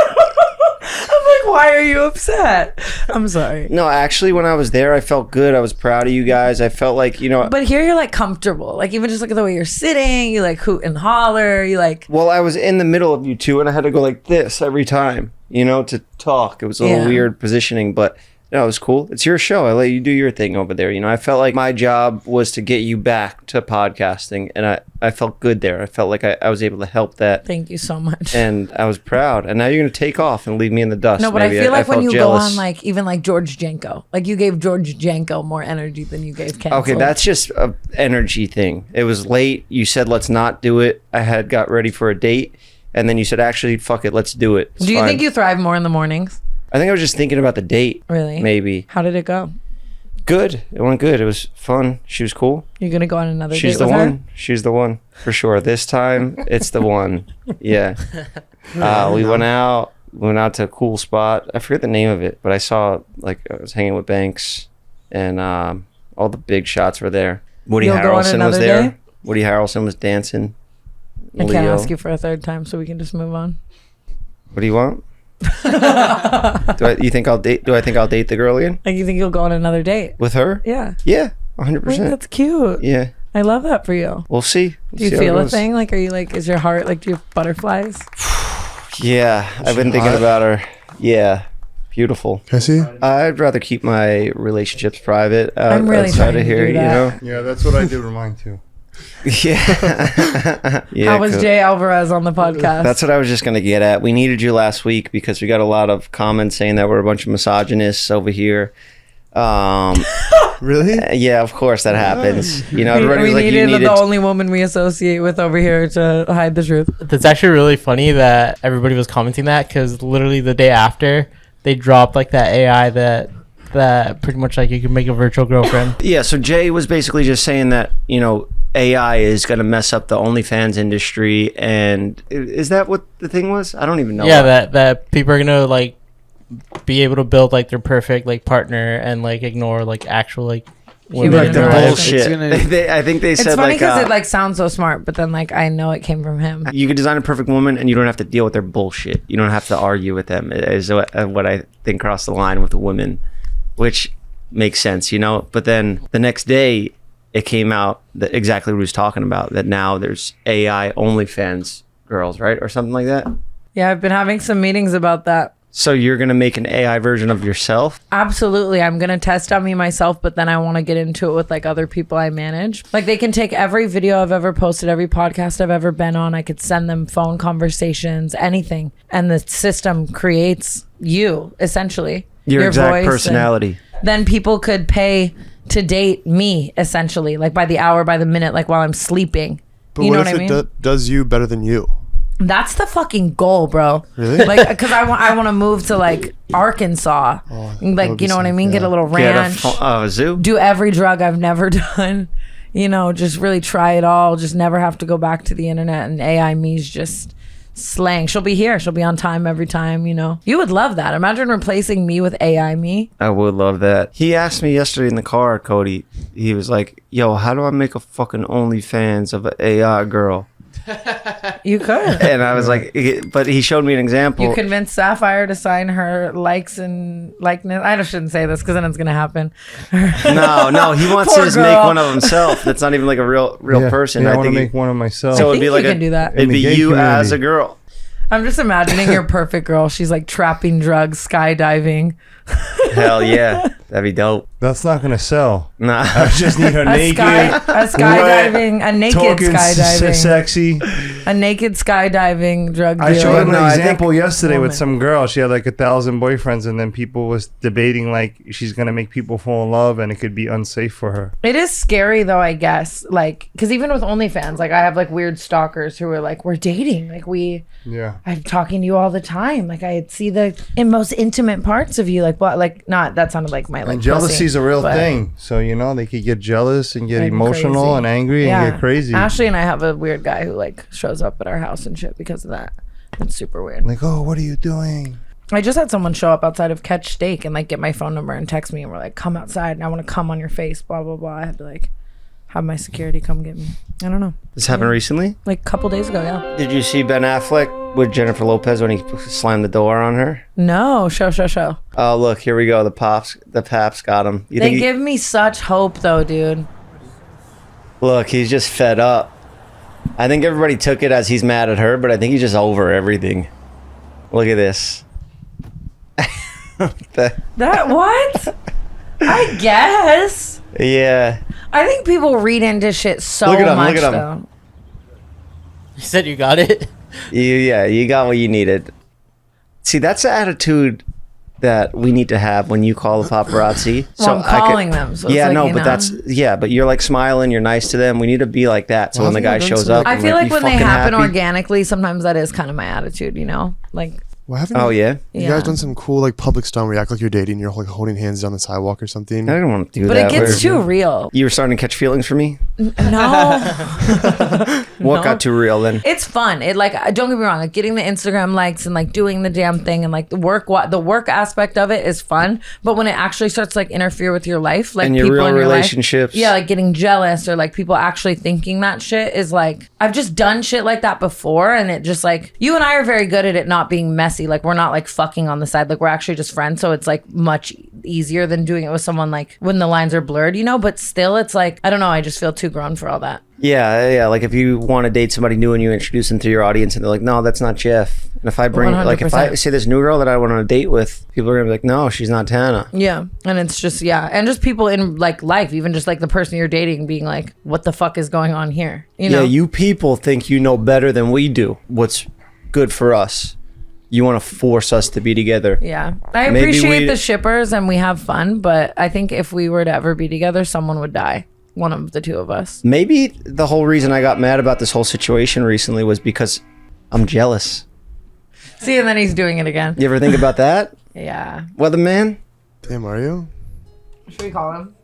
I'm like, why are you upset? I'm sorry. No, actually, when I was there, I felt good. I was proud of you guys. I felt like, But here you're like comfortable. Like even just look at the way you're sitting, you like hoot and holler, you like Well, I was in the middle of you two, and I had to go like this every time, to talk. It was a little Yeah. weird positioning, but No, it was cool. It's your show. I let you do your thing over there. You know, I felt like my job was to get you back to podcasting, and I felt good there. I felt like I was able to help that. Thank you so much. And I was proud. And now you're going to take off and leave me in the dust. No, but maybe. I feel like when you jealous. go on like even like George Janko, like you gave George Janko more energy than you gave Cancel. Okay, that's just a energy thing. It was late. You said, let's not do it. I had got ready for a date. And then you said, actually, fuck it, let's do it. It's Do you fine. think you thrive more in the mornings? I think I was just thinking about the date. Really? Maybe. How did it go? Good. It went good. It was fun. She was cool. You're gonna go on another date She's the with her? one. She's the one for sure. This time, it's the one. Yeah. We went out. We went out to a cool spot. I forget the name of it, but I saw like I was hanging with Banks, and all the big shots were there. Woody You'll go on Harrelson was another there. day? Woody Harrelson was dancing. I can't Leo. ask you for a third time, so we can just move on. What do you want? You think I'll date? Do I think I'll date the girl again Like you think you'll go on another date? with her? Yeah. Yeah, Wait, 100%. that's cute. Yeah, I love that for you. we'll see. Do you feel a thing? Like, are you like, is your heart like, do you have butterflies? Yeah, I've been thinking about her. Yeah, beautiful. Can I see? I'd rather keep my relationships private. I'm really outside trying of to here, do that. you Yeah, that's what I did with mine too. know. Yeah. Yeah. How was cool. Jay Alvarez on the podcast? That's what I was just gonna get at. We needed you last week because we got a lot of comments saying that we're a bunch of misogynists over here. Really? Yeah, of course that happens. You know, everybody we was like, you needed needed. the only woman we associate with over here to hide the truth. That's actually really funny that everybody was commenting that, because literally the day after they dropped like that AI that pretty much like you can make a virtual girlfriend. Yeah, so Jay was basically just saying that, you know, AI is going to mess up the OnlyFans industry. And is that what the thing was? I don't even know. Yeah, that people are gonna like be able to build like their perfect like partner and like ignore like actual like women Like in the their lives. bullshit. I think they It's said funny like, because it like sounds so smart, but then like I know it came from him. you could design a perfect woman and you don't have to deal with their bullshit. You don't have to argue with them. Is what I think crossed the line with the women, which makes sense, you know. But then the next day, it came out that exactly what he was talking about. That now there's AI OnlyFans girls, right, or something like that. Yeah, I've been having some meetings about that. So you're gonna make an AI version of yourself? Absolutely. I'm going to test on me myself, but then I want to get into it with like other people I manage. Like they can take every video I've ever posted, every podcast I've ever been on. I could send them phone conversations, anything. And the system creates you, essentially. Your exact voice, personality. then people could pay to date me, essentially, like by the hour, by the minute, like while I'm sleeping. But You what know if what I mean? it does you better than you? That's the fucking goal, bro. Really? Like, because I want to move to like Arkansas, that like would you be know what I sick, mean. Get yeah. a little Get ranch, a zoo? do every drug I've never done. You know, just really try it all. Just never have to go back to the internet. And AI me's just slang. She'll be here. She'll be on time every time. You know, you would love that. Imagine replacing me with AI me. I would love that. He asked me yesterday in the car, Cody. He was like, "Yo, how do I make a fucking OnlyFans of an AI girl?" You could. And I was like, but he showed me an example. You convinced Sapphire to sign her likes and likeness. I just shouldn't say this because then it's gonna happen. No, he wants Poor to just make girl. one of himself. That's not even like a real person. Yeah, I I want to think make one of myself. so. I It'd be think like you can do that. It'd In the be gay you as community. a girl. I'm just imagining your perfect girl. She's like trapping drugs, skydiving. Hell yeah, that'd be dope. That's not gonna sell. Nah, I just need her A naked, skydiving, a naked talking skydiving, sexy. a naked skydiving drug I showed dealer. him No, an I think- example yesterday Woman. with some girl. She had like 1,000 boyfriends, and then people was debating like she's gonna make people fall in love, and it could be unsafe for her. It is scary though, I guess. Like, because even with OnlyFans, like I have like weird stalkers who are like, we're dating. Like I'm talking to you all the time. Like I see the most intimate parts of you. Like what? Like not. That sounded like my like. And jealousy is a real but- thing. So you know they could get jealous and get Like emotional crazy. and angry and get crazy. Ashley and I have a weird guy who like shows up at our house and shit because of that. It's super weird. Like, oh, what are you doing? I just had someone show up outside of Catch Steak and like get my phone number and text me and we're like, come outside and I want to come on your face, blah blah blah. I had to like have my security come get me. I don't know. this happened recently. Like a couple days ago, yeah. Did you see Ben Affleck with Jennifer Lopez when he slammed the door on her? No, show. Oh, look, here we go. The Paps got him. You They think give me such hope though, dude. look, he's just fed up. I think everybody took it as he's mad at her, but I think he's just over everything. Look at this. That what? I guess. Yeah. I think people read into shit so Look at him, much, look at him. though. You said you got it. You got what you needed. See, that's the attitude that we need to have when you call the paparazzi. Well, I'm calling them. So yeah, it's like, no, you but know. but you're like smiling, you're nice to them. We need to be like that. So when the guy shows up, I I'm feel like "You when they fucking happen happy?" organically, sometimes that is kind of my attitude, you know? Like, Well, haven't Oh, you, yeah? You Yeah. guys done some cool like public stuff where you act like you're dating, you're like holding hands down the sidewalk or something? I don't want to do but that. it gets too real. You were starting to catch feelings for me? No. What No. got too real then? It's fun. It like, don't get me wrong, like getting the Instagram likes and like doing the damn thing and like the work aspect of it is fun. But when it actually starts to like interfere with your life, like And your people real in your relationships. life, yeah, like getting jealous or like people actually thinking that shit is like, I've just done shit like that before, and it just like, you and I are very good at it not being messy. Like we're not like fucking on the side, like we're actually just friends, so it's like much easier than doing it with someone like when the lines are blurred, you know. But still, it's like, I don't know, I just feel too grown for all that. Yeah. Like if you want to date somebody new and you introduce them to your audience and they're like, no, that's not Jeff. And if I bring, like if I 100%. say this new girl that I went on a date with, people are going to be like, no, she's not Tana. Yeah. And it's just, yeah. And just people in like life, even just like the person you're dating being like, what the fuck is going on here? You know? Yeah, you people think you know better than we do what's good for us. You want to force us to be together. Yeah. I Maybe appreciate we- the shippers and we have fun, but I think if we were to ever be together, someone would die. One of the two of us. Maybe the whole reason I got mad about this whole situation recently was because I'm jealous. See, and then he's doing it again. You ever think about that? Yeah. Weatherman? Damn, are you? Should we call him?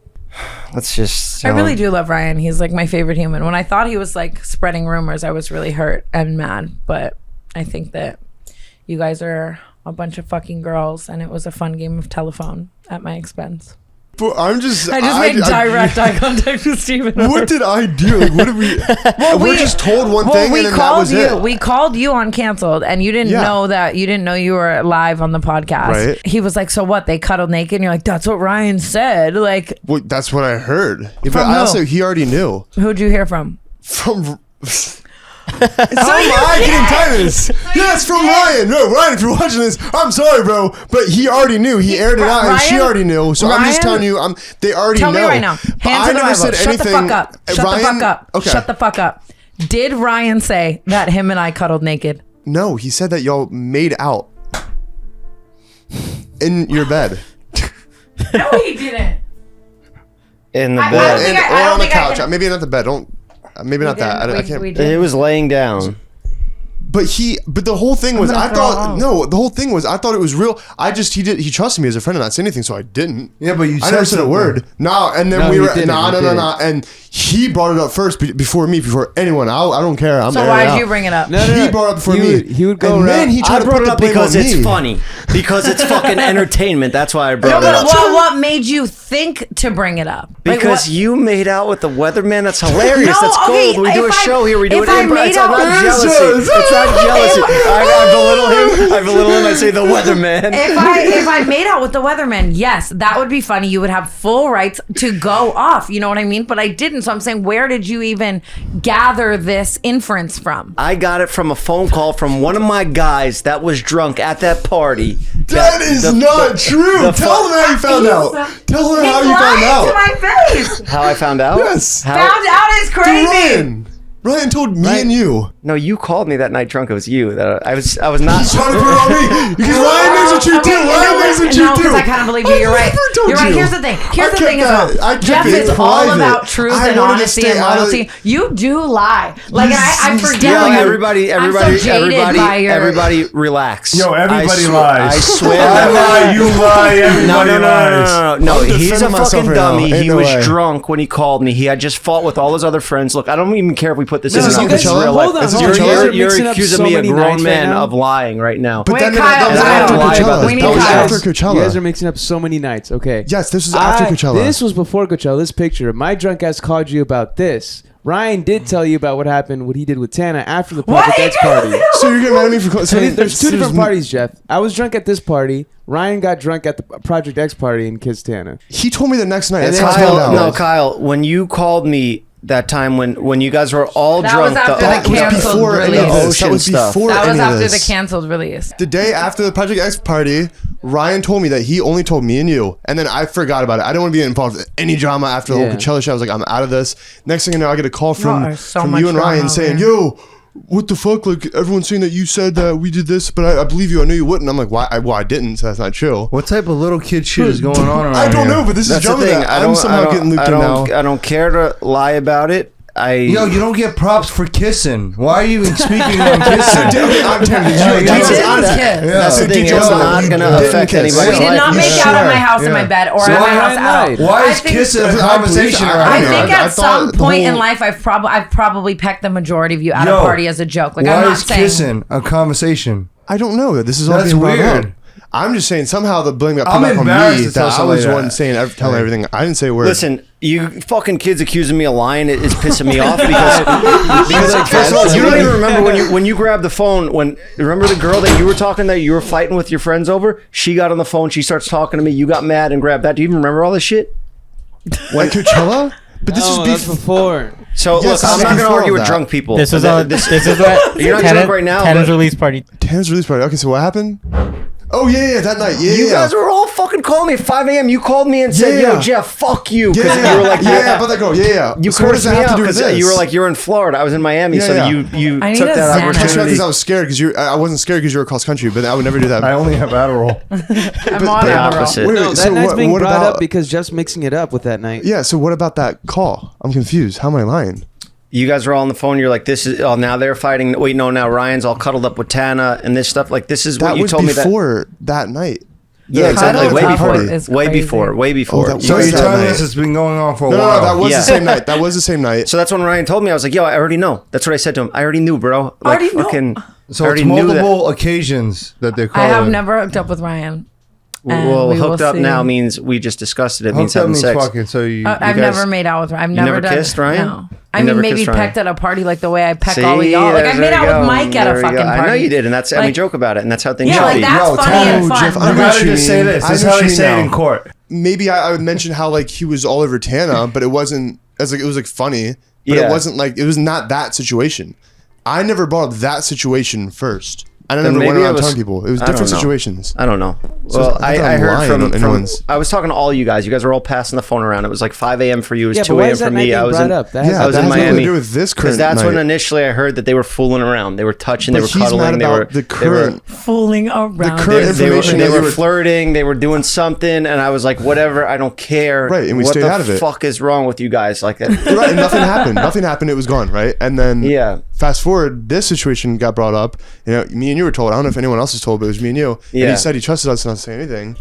Let's just... I really do love Ryan. He's like my favorite human. When I thought he was like spreading rumors, I was really hurt and mad. But I think that you guys are a bunch of fucking girls and it was a fun game of telephone at my expense. But I just made direct eye contact with Steven. What did I do? Like, what did we? We're just told one thing and then that was it. We called you on canceled, and you didn't know that. You didn't know you were live on the podcast. Right. He was like, "So what? They cuddled naked?" And you're like, "That's what Ryan said." Like, Well, that's what I heard. But From I who? also, he already knew. who'd you hear from? From. How am I getting tiredness? Yes, from Ryan. No, Ryan, if you're watching this, I'm sorry, bro, but he already knew. He aired it out, and she Ryan? already knew. So I'm just telling you, they already Tell know. me right now. But Hands I on the never Bible. said Shut anything. the fuck up. Shut the fuck up. Okay. Shut the fuck up. Did Ryan say that him and I cuddled naked? No, he said that y'all made out in your bed. No, he didn't. In the I bed. don't think I- Or on the think I couch. can- Maybe not the bed. Maybe not that. I can't. It was laying down. But the whole thing was, gonna I throw thought, it out. no, the whole thing was, I thought it was real. He trusted me as a friend and not say anything, so I didn't. Yeah, but you I never said said a something. word. No, and then No, we he were, didn't, no, he no, didn't. no. And he brought it up first before me, before anyone. I don't care. I'm So airing why it did you out. bring it up? No, He brought it up before me. He would go and around. then he tried I to brought put it the up blame because on it's me. funny. Because it's fucking entertainment. That's why I No, brought it but up. what made you think to bring it up? Like, Because what- you made out with the weatherman. That's hilarious. No, That's okay, gold. We do a if I- show here. We do if it I in made It's out- not jealousy. It's not jealousy. I belittle him. I belittle him. I say the weatherman. if I made out with the weatherman, yes, that would be funny. You would have full rights to go off. You know what I mean? But I didn't. So I'm saying, where did you even gather this inference from? I got it from a phone call from one of my guys that was drunk at that party. That is not true. Tell them how you found out. Tell her how you found out. To my face. How I found out? Yes. How? Found out is To crazy. Ryan told me and you. No, you called me that night drunk. It was you. That I was not. He's trying to put it on me. Because Ryan knows what you do. Ryan knows what you No, do. because I kind of believe you. You're right. never told You're right. you. Here's the thing. Here's I the kept thing as that- I well. kept Jeff it is all private. about truth I and wanted to honesty stay and out of- loyalty. You do lie. Like, and I forget. Yo, when you're- everybody, I'm so jaded by your- everybody, relax. Yo, everybody I lies. I swear. I lie, you lie, everybody no, lies. No, I'm he's a defending myself fucking right now. dummy. Ain't He no was way. drunk when he called me. He had just fought with all his other friends. Look, I don't even care if we put this Is in this or on not. This is Coachella? real Hold life. on, Is this hold on. Coachella? You guys are You're mixing up accusing so me, a many grown nights right man, now. of lying right now. But Wait, then Kyle, that was Kyle. after Lie about Coachella. this. We need That was Kyle. after You guys Coachella. are mixing up so many nights. Okay. Yes, this was after Coachella. This was before Coachella. This picture. My drunk ass called you about this. Ryan did tell you about what happened, what he did with Tana after the Project X party. So you're getting mad at me for saying There's two different parties, Jeff. I was drunk at this party. Ryan got drunk at the Project X party and kissed Tana. He told me the next night. And That's then how I found Kyle, out. no, Kyle, when you called me that time when you guys were all That drunk. was after That the was canceled before any of release. this. That was before That was any of after the this. canceled release. The day after the Project X party, Ryan told me that he only told me and you, and then I forgot about it. I didn't want to be involved in any drama after the whole Coachella show. I was like, I'm out of this. Next thing you know, I get a call from you and Ryan saying, "Yo, what the fuck? Like, everyone's saying that you said that we did this, but I believe you. I knew you wouldn't." I'm like, why? Well, I didn't, so that's not true. What type of little kid shit is going on around I don't here? know, but this That's is the drama thing. that I'm somehow getting looped in now. I don't care to lie about it. Yo, you don't get props for kissing. Why are you even speaking on kissing? I'm telling you, that's the thing. It's not going to affect anybody's We did life. not make out in my house in my bed or at my house at all. Why is kissing a conversation around I here? think at some point in life, I've probably pecked the majority of you at a party as a joke. Like, I'm why not is saying kissing a conversation? I don't know. This is all That's being brought weird. up. I'm just saying somehow the blame got put I'm back on embarrassed me to tell that I was somebody one that. saying telling everything. I didn't say a word. Listen, you fucking kids accusing me of lying is pissing me off because like, first of all, you don't even remember when you grabbed the phone. Remember the girl that you were talking that you were fighting with your friends over? She got on the phone. She starts talking to me. You got mad and grabbed that. Do you even remember all this shit? When Coachella? But this that's before. So Yes, look, I'm not going to before argue with that. drunk people. This is what you're not drunk right now. Tana's but release party. Tan's release party. Okay, so what happened? Oh yeah, that night. Yeah, you guys were all fucking calling me at 5 a.m. You called me and said, "Yo, Jeff, fuck you," because you were like, "Yeah, but that girl, yeah." You So what does cursed that me have to out do with because this? you were like, "You're in Florida." I was in Miami, so you I need took a that Xanax. opportunity. Because I was scared because I wasn't scared because you were cross country, but I would never do that. I only have Adderall. I'm on the Adderall. opposite. Wait, No, that so night's being what brought about? up because Jeff's mixing it up with that night. Yeah, so what about that call? I'm confused. How am I lying? You guys were all on the phone. You're like, "This is." Oh, now they're fighting. Wait, no, now Ryan's all cuddled up with Tana and this stuff. Like, this is what That you was told me that. before that night. Yeah, exactly. Cuddle Way up before. is Way crazy. before. Way before. that So was you're that telling night. us it's been going on for a No, while? that was Yeah. the same night. That was the same night. So that's when Ryan told me. I was like, "Yo, I already know." That's what I said to him. I already knew, bro. Like, Already know? fucking. So I it's already knew that. multiple occasions that they're I calling. have never hooked up with Ryan. And Well, we will hooked up see. now means we just discussed it. It means Hooked up having means sex. fucking. So you I've guys- never made out with Ryan. I've You never never done kissed Ryan? No. You I mean, never maybe kissed Ryan? pecked at a party like the way I peck See, all of y'all. Like, I there made you out go. with Mike at There a you fucking go. party. I know you did, and that's and we Like- joke about it, and that's how things Yeah, should like be. that's Yo, funny and Tana, fun. Jeff, You I know gotta what you just say mean. this. I This is know how what they you say it mean in now. court. Maybe I would mention how like he was all over Tana, but it wasn't as like it was like funny, but Yeah. it wasn't like it was not that situation. I never brought up that situation first. I never Then went maybe around it was- telling people. It was I don't different know. situations. I don't know. So Well, it's not that I I'm heard lying from on anyone's- I was talking to all you guys. You guys were all passing the phone around. It was like 5 a.m. for you. It was Yeah, 2 but why a.m. is for that night me. being I was brought in, up? That Yeah, I was that in has nothing to Miami. do with this Because current that's when night. initially I heard that they were fooling around. They were touching. But They were he's mad cuddling. They were about the current. Fooling around. current They were, information they that were you were- flirting. They were doing something, and I was like, "Whatever, I don't care." Right, and we what stayed the out of it. fuck is wrong with you guys? Like, Right, and nothing happened. Nothing happened. It was gone. Right, and then Yeah. Fast forward, this situation got brought up. You know, me and you were told. I don't know if anyone else was told, but it was me and you. Yeah. And he said he trusted us not to say anything,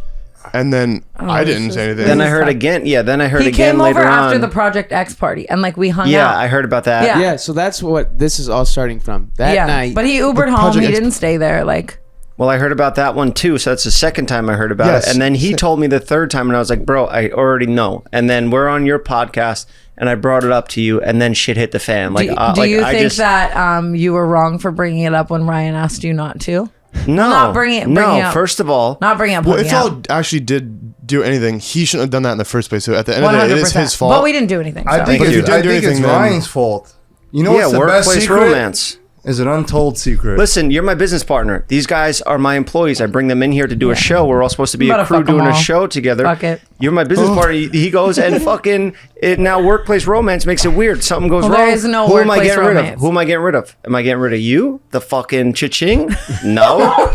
and then I didn't say anything. Then I heard again. Yeah, then I heard He again came later over on. after the Project X party, and like we hung Yeah, out. I heard about that. Yeah. Yeah, so that's what this is all starting from. That yeah, night. but he Ubered home. Project He X- didn't stay there. Like, Well, I heard about that one too. So that's the second time I heard about Yes. it. And then he told me the third time, and I was like, "Bro, I already know." And then we're on your podcast, and I brought it up to you, and then shit hit the fan. Like, do you I think just, that you were wrong for bringing it up when Ryan asked you not to? no, not bring it up. First of all, Not bring it up. Well, hooking if up. y'all actually did do anything, he shouldn't have done that in the first place. So at the end of the day, it is his fault. But we didn't do anything. I so. think But if you it's, didn't I do think it's anything, then- Ryan's fault. You know yeah, what's the best workplace secret? romance. Is an untold secret. Listen, you're my business partner. These guys are my employees. I bring them in here to do a show. We're all supposed to be I'm a about to crew fuck 'em doing a all. show together. Fuck it. You're my business partner. He goes and fucking it now. Workplace romance makes it weird. Something goes Well, wrong. there is no Who am I workplace getting rid of? romance. Who am I getting rid of? Am I getting rid of you? The fucking cha-ching? No.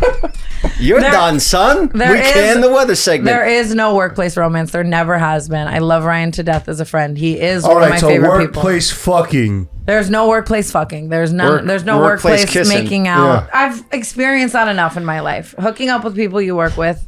You're There- done, son. there We is- can the weather segment. There is no workplace romance. There never has been. I love Ryan to death as a friend. He is all one of right, my so favorite people. workplace fucking. There's no workplace fucking. There's none. There's no workplace workplace kissing. making out. Yeah. I've experienced that enough in my life. Hooking up with people you work with.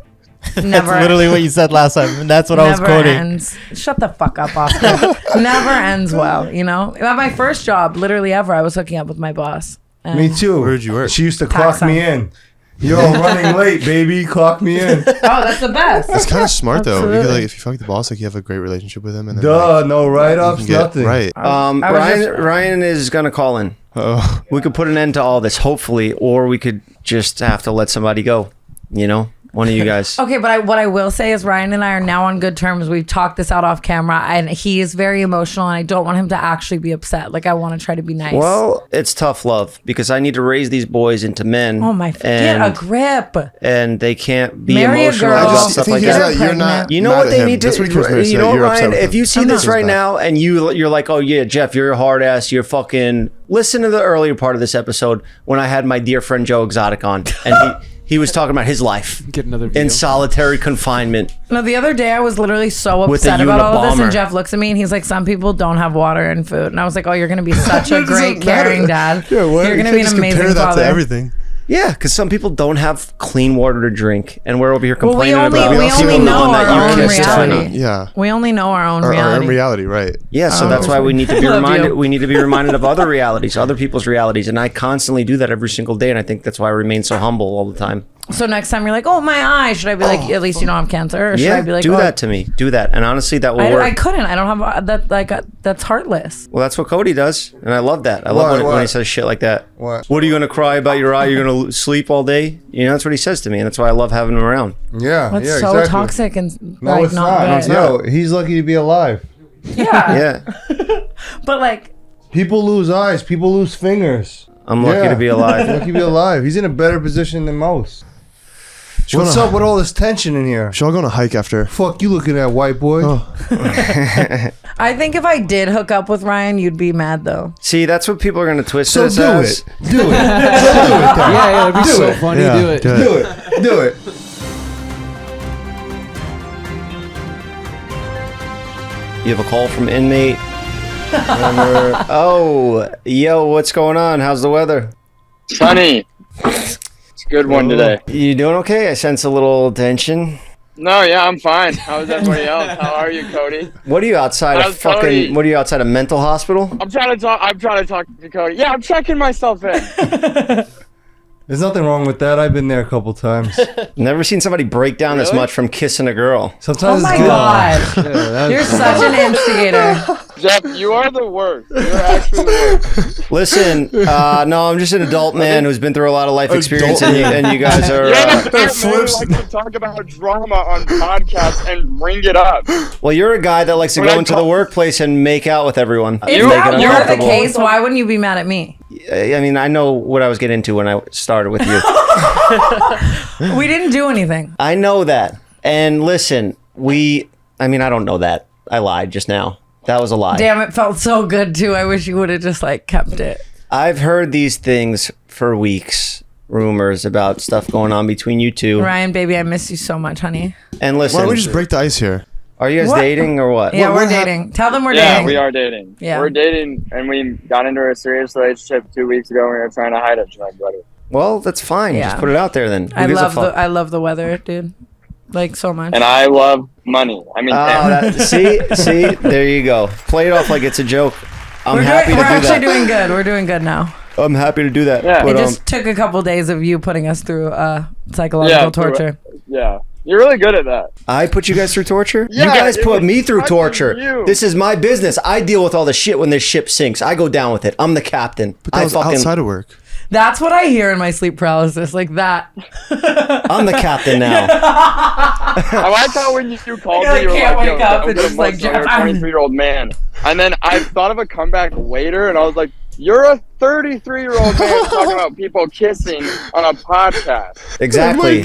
That's Never. literally what you said last time, and that's what I was never quoting. ends. Shut the fuck up, Oscar. Never ends well. You know. At my first job, literally ever, I was hooking up with my boss. And Me too. Where'd you work? She used to Tax clock me in. Yo, running late, baby. Clock me in. Oh, that's the best. It's kind of smart though. Because Absolutely. like, if you fuck the boss, like you have a great relationship with him, and then Duh, like, no you write-ups, can get- nothing. Right. I was Ryan, just- Ryan is gonna call in. Oh. We could put an end to all this, hopefully, or we could just have to let somebody go. You know, One of you guys. Okay, but what I will say is Ryan and I are now on good terms. We've talked this out off camera, and he is very emotional, and I don't want him to actually be upset. Like, I want to try to be nice. Well, it's tough love because I need to raise these boys into men. Oh my! Get a grip. And they can't be Marry emotional a girl. about stuff like that. You're not. You know what they need to. That's what he comes to You know, Ryan. upset If you see this right now and you're like, oh yeah, Jeff, you're a hard ass. You're fucking. Listen to the earlier part of this episode when I had my dear friend Joe Exotic on, and he was talking about his life Get another in video. solitary confinement. No, the other day I was literally so With a upset about all of this, Unabomber. and Jeff looks at me and he's like, "Some people don't have water and food," and I was like, "Oh, you're gonna be such a great, caring dad. Yeah, what? You're gonna You be can't an just compare amazing that father." to everything. Yeah, because some people don't have clean water to drink, and we're over here Well, complaining we only about. we only know our own reality. Yeah. We only know our own Our reality. own reality, right? Yeah, so that's why we need to be Love reminded. you. We need to be reminded of other realities, other people's realities, and I constantly do that every single day, and I think that's why I remain so humble all the time. So next time you're like, "Oh, my eye," should I be like, "At least you don't have cancer," or should Yeah, I be like, do "Oh, that to me. Do that, and honestly, that will work. I couldn't. I don't have that. Like that's heartless. Well, that's what Cody does, and I love that. I love when he says shit like that. What? What are you gonna cry about your eye? You're gonna sleep all day? You know, that's what he says to me, and that's why I love having him around. Yeah, That's yeah, so exactly. toxic and No, like it's not not. good. Yo, he's lucky to be alive. Yeah. Yeah, But like, People lose eyes. People lose fingers. I'm lucky to be alive. Lucky to be alive. He's in a better position than most. What's up with all this tension in here? Should I go on a hike after? Fuck you looking at, white boy. Oh. I think if I did hook up with Ryan, you'd be mad though. See, that's what people are gonna twist So this do as. it. Do it. So do it then. Yeah, it'd be Do so it. funny. Yeah, do it. do Do it. Do it. You have a call from inmate. Number- oh, yo, what's going on? How's the weather? Sunny. It's a good one today. You doing okay? I sense a little tension. No, yeah, I'm fine. How's everybody else? How are you, Cody? What are you outside of How's Cody? What are you outside of mental hospital? I'm trying to talk to Cody. Yeah, I'm checking myself in. There's nothing wrong with that. I've been there a couple times. Never seen somebody break down this Really? much from kissing a girl. Sometimes Oh my it's good. god, Yeah, you're such an instigator. Jeff, you are the worst. You're actually the worst. Listen, no, I'm just an adult man who's been through a lot of life experience, and you guys are. Yeah, I like to talk about drama on podcasts and bring it up. Well, you're a guy that likes to When go I into call- the workplace and make out with everyone. If Make it that were the uncomfortable. case, why wouldn't you be mad at me? I mean, I know what I was getting into when I started with you. We didn't do anything. I know that. And listen, I don't know that. I lied just now. That was a lie. Damn, it felt so good too. I wish you would have just like kept it. I've heard these things for weeks. Rumors about stuff going on between you two. Ryan, baby, I miss you so much, honey. And listen, Why don't we just break the ice here? Are you guys What? dating or what? Yeah, What we're hap- dating. Tell them we're Yeah, dating. we are dating. Yeah. We're dating, and we got into a serious relationship 2 weeks ago, and we were trying to hide it from my brother. Well, that's fine. Yeah. Just put it out there then. Who I gives a love fuck? I love the weather, dude. Like so much. And I love money. I mean, See, there you go. Play it off like it's a joke. I'm we're happy to do actually that. doing good. We're doing good now. I'm happy to do that. Yeah. But, It just took a couple days of you putting us through psychological Yeah, torture. yeah. You're really good at that. I put you guys through torture? Yeah, you guys it put was me through fucking torture. you. This is my business. I deal with all the shit when this ship sinks. I go down with it. I'm the captain. But that was outside of work. That's what I hear in my sleep paralysis, like that. I'm the captain now. I like how when you called I me, you were can't like, wake yo, up I'm and just like, you're a Jeff, I'm- 23-year-old man. And then I thought of a comeback later, and I was like, you're a 33-year-old man talking about people kissing on a podcast. Exactly.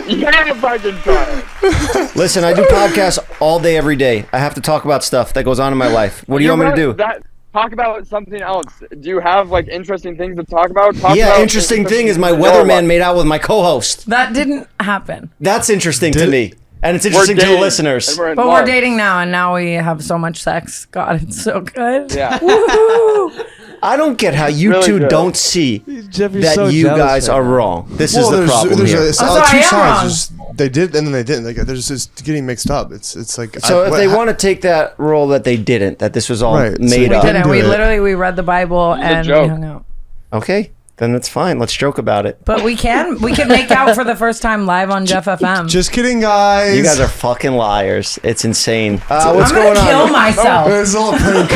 Yeah, fucking try it. Listen, I do podcasts all day, every day. I have to talk about stuff that goes on in my life. What do you want me to do? Talk about something else. Do you have like interesting things to talk about? Talk Yeah, about interesting thing is my things weatherman made out with my co-host. That didn't happen. That's interesting to me. And it's interesting to the listeners. But we're dating now, and now we have so much sex. God, it's so good. Yeah. Woohoo! I don't get how you Really two good. don't see Jeff, you're that so you jealous guys right are now. wrong. This Well, is the there's- problem there's here. It's I'm sorry, two I am sides. wrong. Just, they did and then they didn't. Like, there's just getting mixed up. It's like So if they want to take that role that they didn't, that this was all Right, so made they up. We didn't. do We it. literally we read the Bible a and we joke. hung out. Okay. Then that's fine. Let's joke about it. But we can make out for the first time live on JEFFFM. Just kidding, guys. You guys are fucking liars. It's insane. What's I'm going gonna kill on? myself. It's all a prank.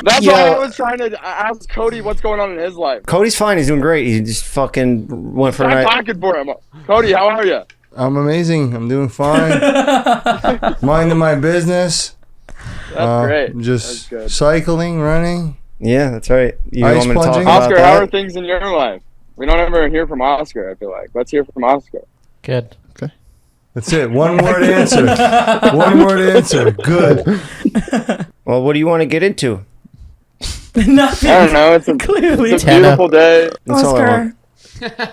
That's why I was trying to ask Cody what's going on in his life. Cody's fine. He's doing great. He just fucking went for a I'm night. talking for him. Cody, how are you? I'm amazing. I'm doing fine. Minding my business. That's great. Just That's good. cycling, running. Yeah, that's right. You Ice want me to talk plunging. about Oscar, that? how are things in your life? We don't ever hear from Oscar, I feel like. Let's hear from Oscar. Good. That's it. One word answer. One word answer. Good. Well, what do you want to get into? Nothing. I don't know. It's a beautiful day. That's all I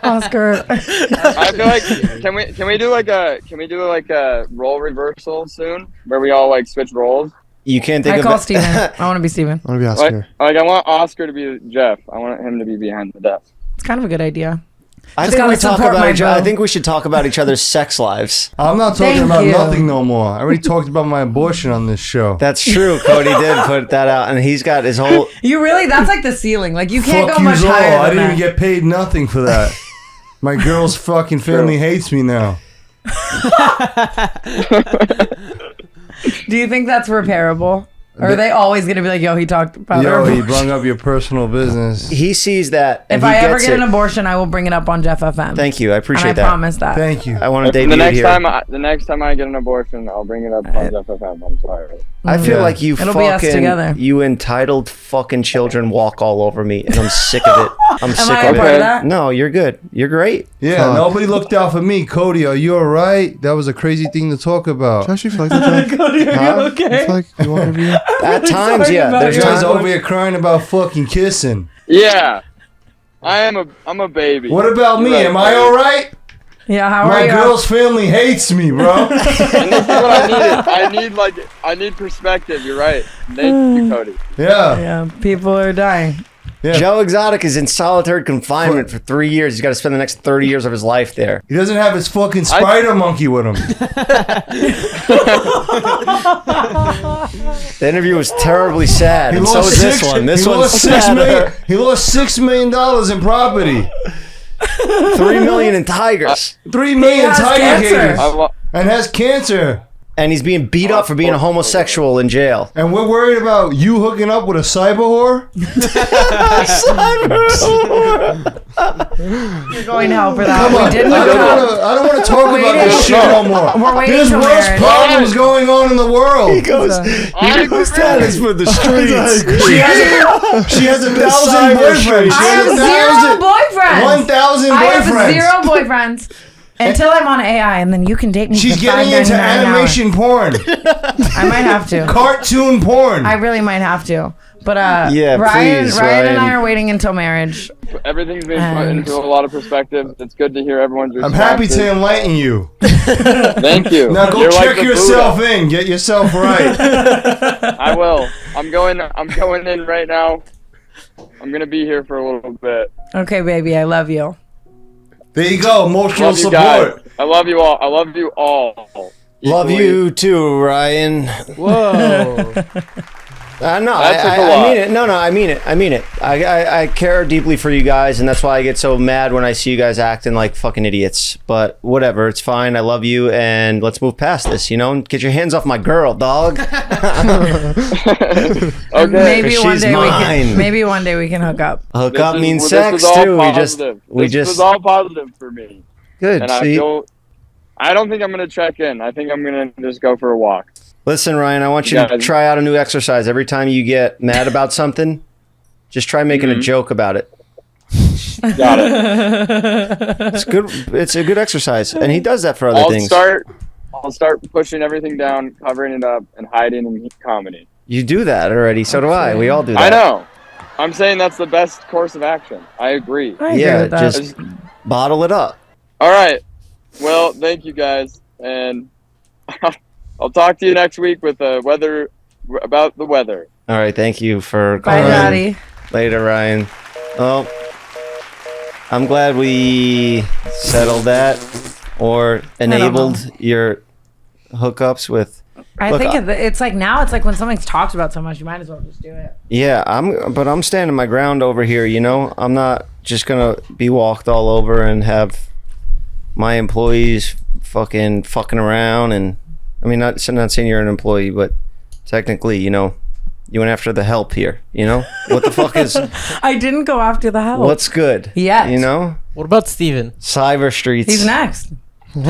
Oscar. I feel like can we do like a role reversal soon where we all like switch roles? You can't think I of call it. Steven. I want to be Steven. I want to be Oscar. Like I want Oscar to be Jeff. I want him to be behind the desk. It's kind of a good idea. I Just think we gotta talk support about my each. bro. I think we should talk about each other's sex lives. I'm not talking Thank about you. nothing no more. I already talked about my abortion on this show. That's true. Cody did put that out, and he's got his whole. You really? That's like the ceiling. Like you can't Fuck go much yous all. higher I than didn't that. even get paid nothing for that. My girl's fucking family hates me now. Do you think that's repairable? Or are they always going to be like, yo, he talked about Yo, her he abortion? brung up your personal business. He sees that. And If he I ever gets get it. an abortion, I will bring it up on JEFFFM. Thank you. I appreciate and that. I promise that. Thank you. I want to The debut next here. the next time I get an abortion, I'll bring it up on JEFFFM. I'm sorry. I feel Yeah. like you It'll be us together. fucking you entitled fucking children walk all over me, and I'm sick of it. I'm sick I of a part it. of that? No, you're good. You're great. Yeah, Fuck. nobody looked out for me. Cody, are you alright? That was a crazy thing to talk about. Josh, you feel like that, Jack? Cody, are you I okay? feel like you want to interview? At times, sorry yeah. about There's You your guys times over here crying about fucking kissing. Yeah, I'm a baby. What about me? You're right, Am I Cody. alright? Yeah, how are My you? girl's family hates me, bro. And this is what I needed. I need perspective. You're right. Thank you, Cody. Yeah. Yeah, people are dying. Yeah. Joe Exotic is in solitary confinement for 3 years. He's got to spend the next 30 years of his life there. He doesn't have his fucking spider monkey with him. The interview was terribly sad, and so is this one. This one's sad. He lost $6 million in property. $3 million in tigers. 3 million has tiger cancer. gators. And has cancer. And he's being beat up for being a homosexual in jail. And we're worried about you hooking up with a cyber whore? You're going to hell for that. Come on. We did I look up. don't want to talk about Waiting. this shit no more. We're waiting There's till worse marriage. problems going on in the world. He goes status for the streets. She has 1,000 boyfriends. I have zero boyfriends. 1,000 I have boyfriends. zero boyfriends. Until I'm on AI, and then you can date me. She's for getting into $5.99 an hour. animation porn. I might have to. Cartoon porn. I really might have to. But Yeah, Ryan please, and I Ryan. are waiting until marriage. Everything's been put And- into a lot of perspective. It's good to hear everyone's I'm happy responses. to enlighten you. Thank you. Now go You're check like the yourself Buddha. in. Get yourself right. I will. I'm going in right now. I'm gonna be here for a little bit. Okay, baby, I love you. There you go. Emotional Love you guys. support. I love you all. I love you all. Love Equally. you too, Ryan. Whoa. No, That took a I lot. mean it. No, I mean it. I mean it. I care deeply for you guys, and that's why I get so mad when I see you guys acting like fucking idiots. But whatever, it's fine. I love you, and let's move past this. You know, get your hands off my girl, dog. Okay. Maybe one She's day mine. maybe one day we can hook up. Hook This up is- means this sex was all too. positive. We This just was all positive for me. good. And I See, don't think I'm gonna check in. I think I'm gonna just go for a walk. listen, Ryan. I want you Yeah. to try out a new exercise. Every time you get mad about something, just try making a joke about it. Got it. It's good. It's a good exercise, and he does that for other I'll things. start pushing everything down, covering it up, and hiding in comedy. You do that already. So do I. We all do that. I know. I'm saying that's the best course of action. I agree. I agree Yeah, with that. just bottle it up. All right. Well, thank you guys, and I'll talk to you next week with about the weather. All right. Thank you for Bye, calling. Daddy. Later, Ryan. Oh, I'm glad we settled that or enabled your hookups with I think it's like now it's like when something's talked about so much, you might as well just do it. Yeah, I'm standing my ground over here, you know? I'm not just gonna be walked all over and have my employees fucking around. And I mean, not saying you're an employee, but technically, you know, you went after the help here, you know? What the fuck is... I didn't go after the help. What's good? Yet. You know? What about Steven? Cyber Streets. He's next. I'm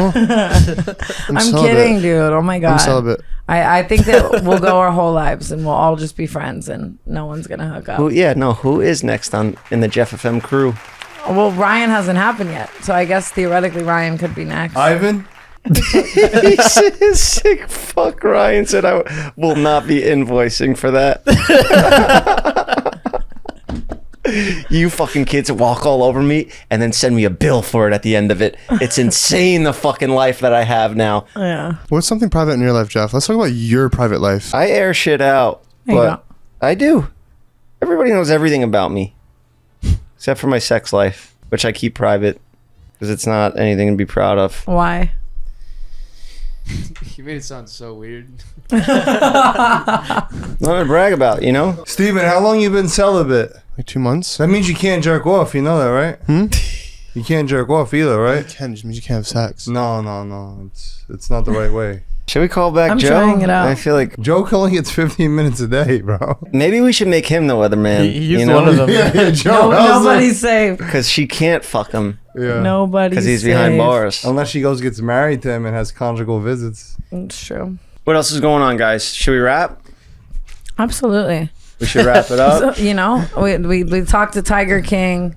celibate. Kidding, dude. Oh my God. I'm celibate. I think that we'll go our whole lives and we'll all just be friends and no one's going to hook up. Who is next in the JEFFFM crew? Well, Ryan hasn't happened yet. So I guess theoretically Ryan could be next. Ivan? He said, sick fuck. Ryan said I will not be invoicing for that. You fucking kids walk all over me and then send me a bill for it at the end of it. It's insane, the fucking life that I have now. Yeah. What's something private in your life, Jeff? Let's talk about your private life. I air shit out, but I do. Everybody knows everything about me except for my sex life, which I keep private because it's not anything to be proud of. Why? You made it sound so weird. Nothing to brag about, you know? Steven, how long you been celibate? Like 2 months. That means you can't jerk off. You know that, right? You can't jerk off either, right? You can. It just means you can't have sex. No. It's not the right way. Should we call back I'm Joe? trying it out. I feel like Joe only gets 15 minutes a day, bro. maybe we should make him the weatherman. He's one of them. Yeah, Joe. Nobody's safe. Because she can't fuck him. Yeah. Nobody's Because he's safe. behind bars. Unless she gets married to him and has conjugal visits. It's true. What else is going on, guys? Should we wrap? Absolutely. We should wrap it up. So, you know, we talked to Tiger King.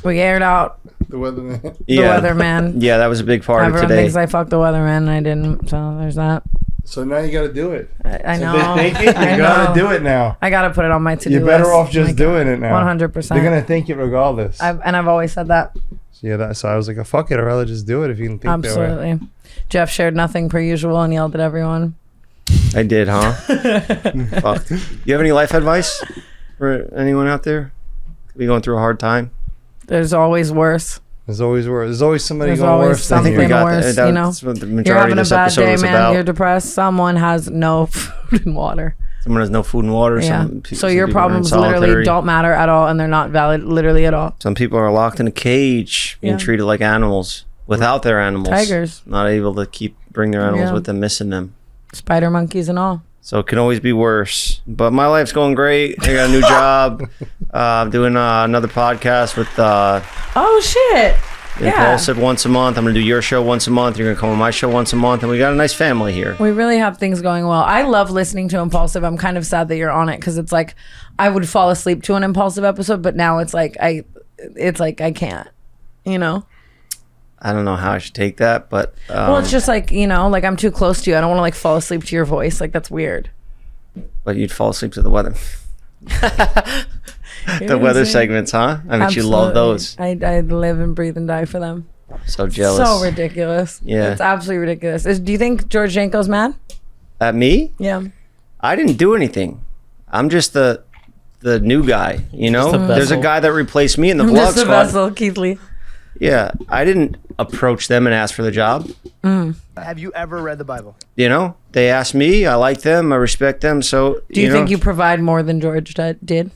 We aired out The weatherman. the weatherman. Yeah, that was a big part Everyone of today. thinks I fucked the weatherman and I didn't. So there's that. So now you got to do it. I know. They think it. You got to do it now. I got to put it on my to-do list. You're better off just doing it now. 100%. They're going to think it regardless. I've always said that. So I was like, fuck it. I'd rather just do it if you can think that way. Absolutely. Jeff shared nothing per usual and yelled at everyone. I did, huh? Fuck. You have any life advice for anyone out there? Could be going through a hard time. There's always worse. There's always worse. There's always somebody There's going always worse than something you. worse, you know? That's what the You're majority having of a this bad episode day, was man. about. You're depressed. Someone has no food and water. Someone has no food and water. Yeah. Some So your people are in problems literally solitary. don't matter at all, and they're not valid literally at all. Some people are locked in a cage, being Yeah. treated like animals without their animals. Tigers. Not able to bring their animals Yeah. with them, missing them. Spider monkeys and all. So it can always be worse. But my life's going great. I got a new job. I'm doing another podcast with Oh shit! Impulsive once a month. I'm going to do your show once a month. You're going to come on my show once a month. And we got a nice family here. We really have things going well. I love listening to Impulsive. I'm kind of sad that you're on it because it's like I would fall asleep to an Impulsive episode, but now it's like I can't. You know. I don't know how I should take that, but Well, it's just like, you know, like I'm too close to you. I don't want to like fall asleep to your voice. Like that's weird. but you'd fall asleep to the weather. The weather segments, huh? I bet you love those. I live and breathe and die for them. So jealous. So ridiculous. Yeah. It's absolutely ridiculous. Do you think George Janko's mad? At me? Yeah. I didn't do anything. I'm just the new guy, you know? Just a There's a vessel. guy that replaced me in the I'm vlog just a squad. vessel, Keith Lee. Yeah, I didn't approach them and ask for the job. Have you ever read the Bible? You know, they asked me. I like them. I respect them. So Do you think you provide more than George did?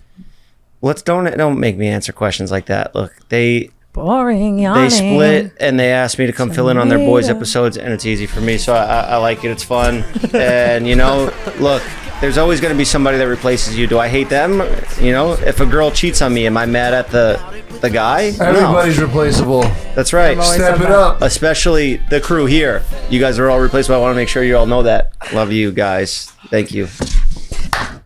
Don't make me answer questions like that. Look, they Boring, yawning. split and they asked me to come fill in on their boys episodes, and it's easy for me. So I like it. It's fun, and you know, look. There's always going to be somebody that replaces you. Do I hate them? You know, if a girl cheats on me, am I mad at the guy? Everybody's replaceable. That's right. Step it up. Especially the crew here. You guys are all replaceable. I want to make sure you all know that. Love you guys. Thank you.